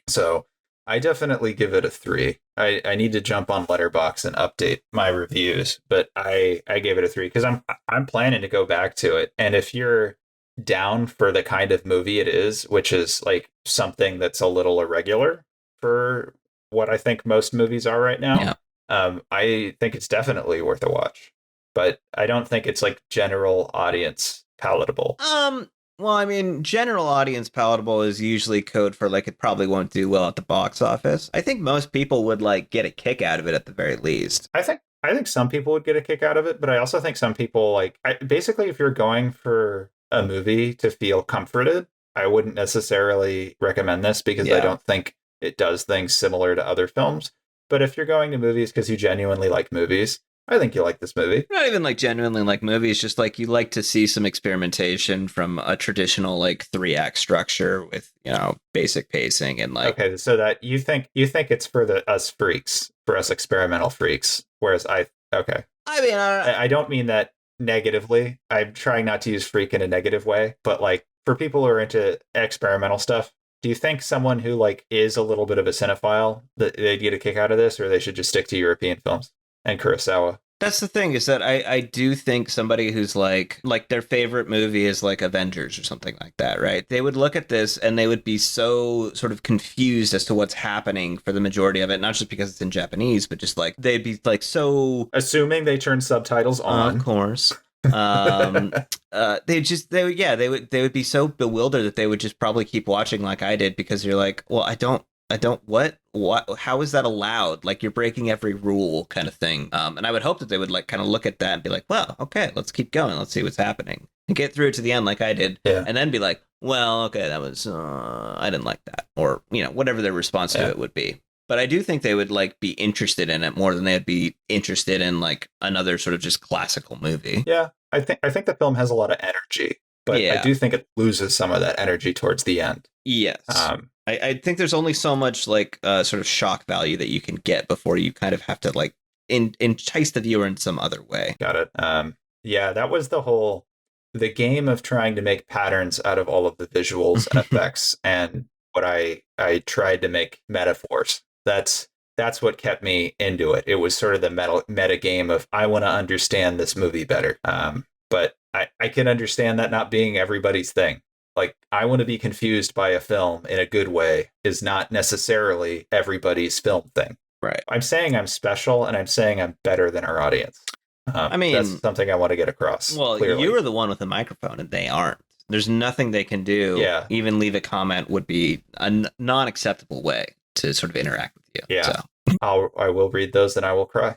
So I definitely give it a 3. I need to jump on Letterboxd and update my reviews, but I gave it a 3 because I'm planning to go back to it. And if you're down for the kind of movie it is, which is like something that's a little irregular for what I think most movies are right now, I think it's definitely worth a watch. But I don't think it's like general audience palatable. Well, I mean, general audience palatable is usually code for like it probably won't do well at the box office. I think most people would like get a kick out of it at the very least. I think some people would get a kick out of it, but I also think some people like basically if you're going for a movie to feel comforted, I wouldn't necessarily recommend this because I don't think it does things similar to other films. But if you're going to movies because you genuinely like movies, I think you like this movie. Not even like genuinely like movies, just like you like to see some experimentation from a traditional like 3-act structure with, you know, basic pacing and like. Okay, so that you think it's for us freaks, for us experimental freaks, whereas I mean, I don't mean that negatively. I'm trying not to use freak in a negative way, but like for people who are into experimental stuff, do you think someone who like is a little bit of a cinephile that they'd get a kick out of this, or they should just stick to European films and Kurosawa? That's the thing is that I do think somebody who's like their favorite movie is like Avengers or something like that, right? They would look at this and they would be so sort of confused as to what's happening for the majority of it, not just because it's in Japanese, but just like they'd be like so assuming they turn subtitles on. Of course. They would be so bewildered that they would just probably keep watching like I did because you're like, well, I don't what how is that allowed? Like you're breaking every rule kind of thing. And I would hope that they would like kind of look at that and be like, well, okay, let's keep going, let's see what's happening and get through it to the end like I did, and then be like, well, okay, that was I didn't like that, or you know, whatever their response to it would be. But I do think they would like be interested in it more than they'd be interested in like another sort of just classical movie. Yeah, I think the film has a lot of energy, but I do think it loses some of that energy towards the end. Yes. I think there's only so much like sort of shock value that you can get before you kind of have to like entice the viewer in some other way. Got it. Yeah, that was the game of trying to make patterns out of all of the visuals and effects, and what I tried to make metaphors. That's what kept me into it. It was sort of the meta game of I want to understand this movie better. But I can understand that not being everybody's thing. Like I want to be confused by a film in a good way is not necessarily everybody's film thing. Right. I'm saying I'm special, and I'm saying I'm better than our audience. I mean, that's something I want to get across. Well, clearly. You are the one with the microphone, and they aren't. There's nothing they can do. Yeah. Even leave a comment would be a non-acceptable way to sort of interact with you. Yeah. So. I will read those and I will cry.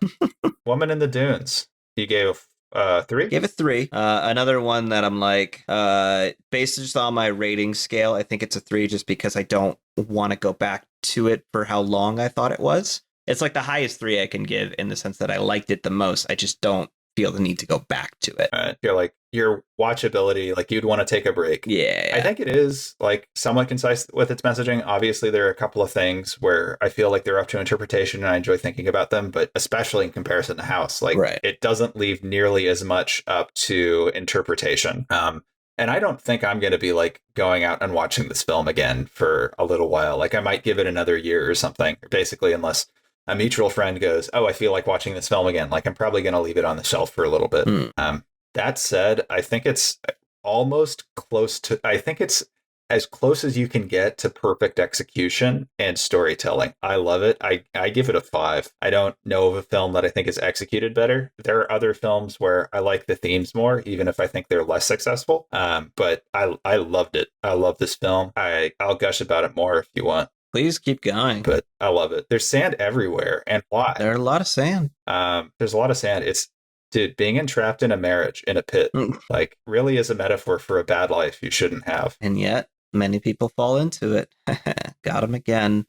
Woman in the Dunes. You gave 3? Gave it 3. Another one that I'm like, based just on my rating scale, I think it's a 3 just because I don't want to go back to it for how long I thought it was. It's like the highest 3 I can give in the sense that I liked it the most. I just don't feel the need to go back to it. You're like your watchability, like you'd want to take a break. Yeah. I think it is like somewhat concise with its messaging. Obviously, there are a couple of things where I feel like they're up to interpretation and I enjoy thinking about them, but especially in comparison to House, like it doesn't leave nearly as much up to interpretation. And I don't think I'm going to be like going out and watching this film again for a little while. Like I might give it another year or something, basically, unless a mutual friend goes, oh, I feel like watching this film again. Like I'm probably going to leave it on the shelf for a little bit. That said, I think it's almost close to, I think it's as close as you can get to perfect execution and storytelling. I love it. I give it a 5. I don't know of a film that I think is executed better. There are other films where I like the themes more, even if I think they're less successful. But I loved it. I love this film. I'll gush about it more if you want. Please keep going. But I love it. There's sand everywhere. And why? There are a lot of sand. There's a lot of sand. Dude, being entrapped in a marriage, in a pit, like, really is a metaphor for a bad life you shouldn't have. And yet, many people fall into it. Got him again.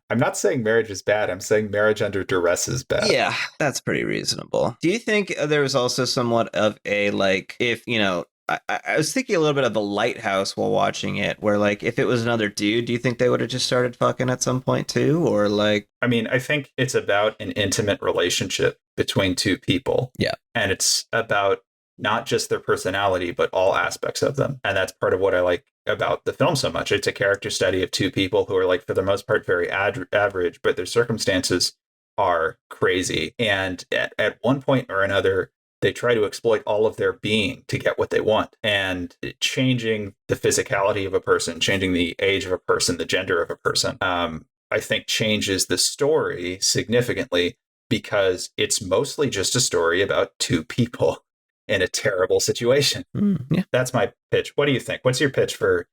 I'm not saying marriage is bad. I'm saying marriage under duress is bad. Yeah, that's pretty reasonable. Do you think there was also somewhat of a, like, if, you know, I was thinking a little bit of The Lighthouse while watching it, where, like, if it was another dude, do you think they would have just started fucking at some point too? Or, like... I mean, I think it's about an intimate relationship between two people. Yeah. And it's about not just their personality, but all aspects of them. And that's part of what I like about the film so much. It's a character study of two people who are, like, for the most part, very average, but their circumstances are crazy. And at one point or another, they try to exploit all of their being to get what they want. And changing the physicality of a person, changing the age of a person, the gender of a person, I think changes the story significantly, because it's mostly just a story about two people in a terrible situation. Yeah. That's my pitch. What do you think? What's your pitch for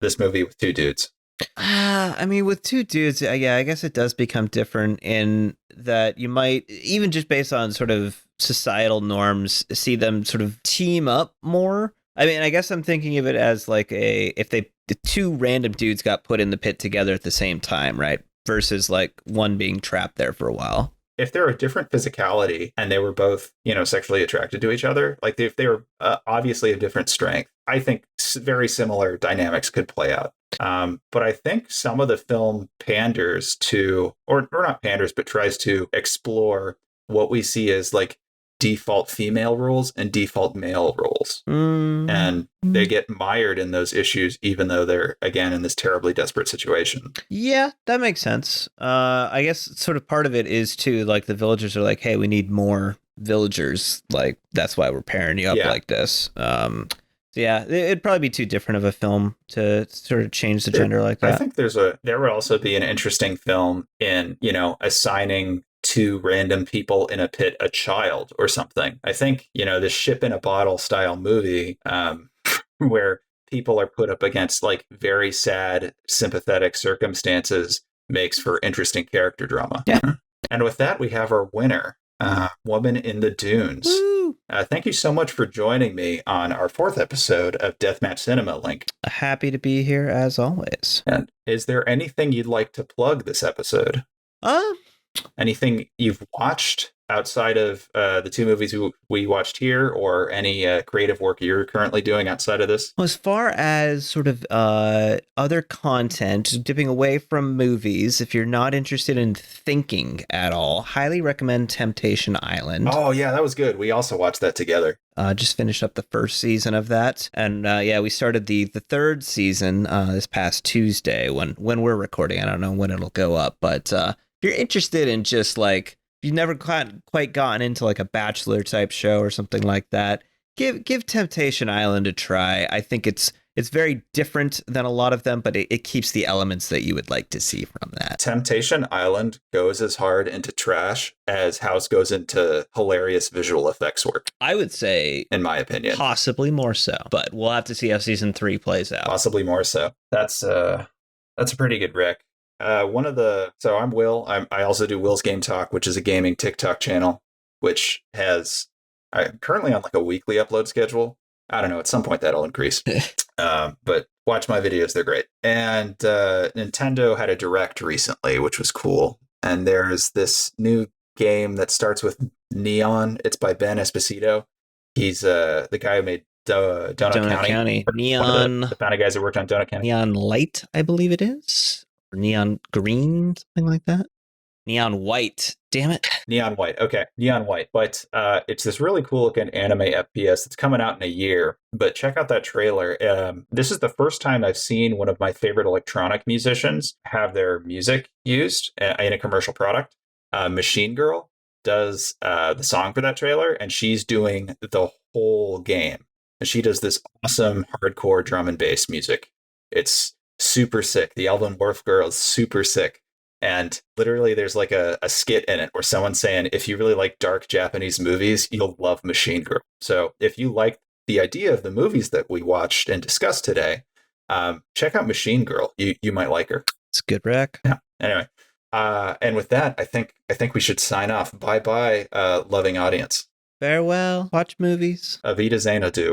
this movie with two dudes? I mean, with two dudes, yeah, I guess it does become different in that you might, even just based on sort of societal norms, see them sort of team up more. I mean, I guess I'm thinking of it as like if the two random dudes got put in the pit together at the same time, right? Versus like one being trapped there for a while. If they're a different physicality and they were both, sexually attracted to each other, like if they were obviously of different strength, I think very similar dynamics could play out. But I think some of the film panders to, or not panders, but tries to explore what we see as like default female roles and default male roles. And they get mired in those issues, even though they're, again, in this terribly desperate situation. Yeah, that makes sense. I guess sort of part of it is too, like the villagers are like, hey, we need more villagers. Like, that's why we're pairing you up like this. So yeah, it'd probably be too different of a film to sort of change the gender like that. I think there would also be an interesting film in, assigning two random people in a pit a child or something. I think, the ship in a bottle style movie where people are put up against like very sad, sympathetic circumstances makes for interesting character drama. Yeah. And with that, we have our winner, Woman in the Dunes. Thank you so much for joining me on our 4th episode of Deathmatch Cinema, Link. Happy to be here as always. And is there anything you'd like to plug this episode? Anything you've watched outside of the two movies we watched here, or any creative work you're currently doing outside of this? Well, as far as sort of other content, dipping away from movies, if you're not interested in thinking at all, highly recommend Temptation Island. Oh, yeah, that was good. We also watched that together. Just finished up the first season of that. And we started the third season this past Tuesday when we're recording. I don't know when it'll go up, but if you're interested in just like, you've never quite gotten into like a Bachelor type show or something like that, give Temptation Island a try. I think it's very different than a lot of them, but it keeps the elements that you would like to see from that. Temptation Island goes as hard into trash as House goes into hilarious visual effects work. I would say, in my opinion, possibly more so, but we'll have to see how season 3 plays out. Possibly more so. That's a pretty good rec. So I'm Will. I also do Will's Game Talk, which is a gaming TikTok channel, which I'm currently on like a weekly upload schedule. I don't know, at some point that'll increase. But watch my videos, they're great. And Nintendo had a direct recently, which was cool. And there's this new game that starts with Neon. It's by Ben Esposito. He's the guy who made Donut County. Neon. The founding guys that worked on Donut County. Neon Light, I believe it is. Neon Green, something like that. Neon White, damn it. Neon White, okay, Neon White. But it's this really cool looking anime FPS that's coming out in a year. But check out that trailer. This is the first time I've seen one of my favorite electronic musicians have their music used in a commercial product. Machine Girl does the song for that trailer, and she's doing the whole game. She does this awesome hardcore drum and bass music. It's super sick. The album Wharf Girl is super sick. And literally, there's like a skit in it where someone's saying, if you really like dark Japanese movies, you'll love Machine Girl. So if you like the idea of the movies that we watched and discussed today, check out Machine Girl. You might like her. It's a good rec. Yeah. Anyway, and with that, I think we should sign off. Bye bye, loving audience. Farewell. Watch movies. Avita Xanadu.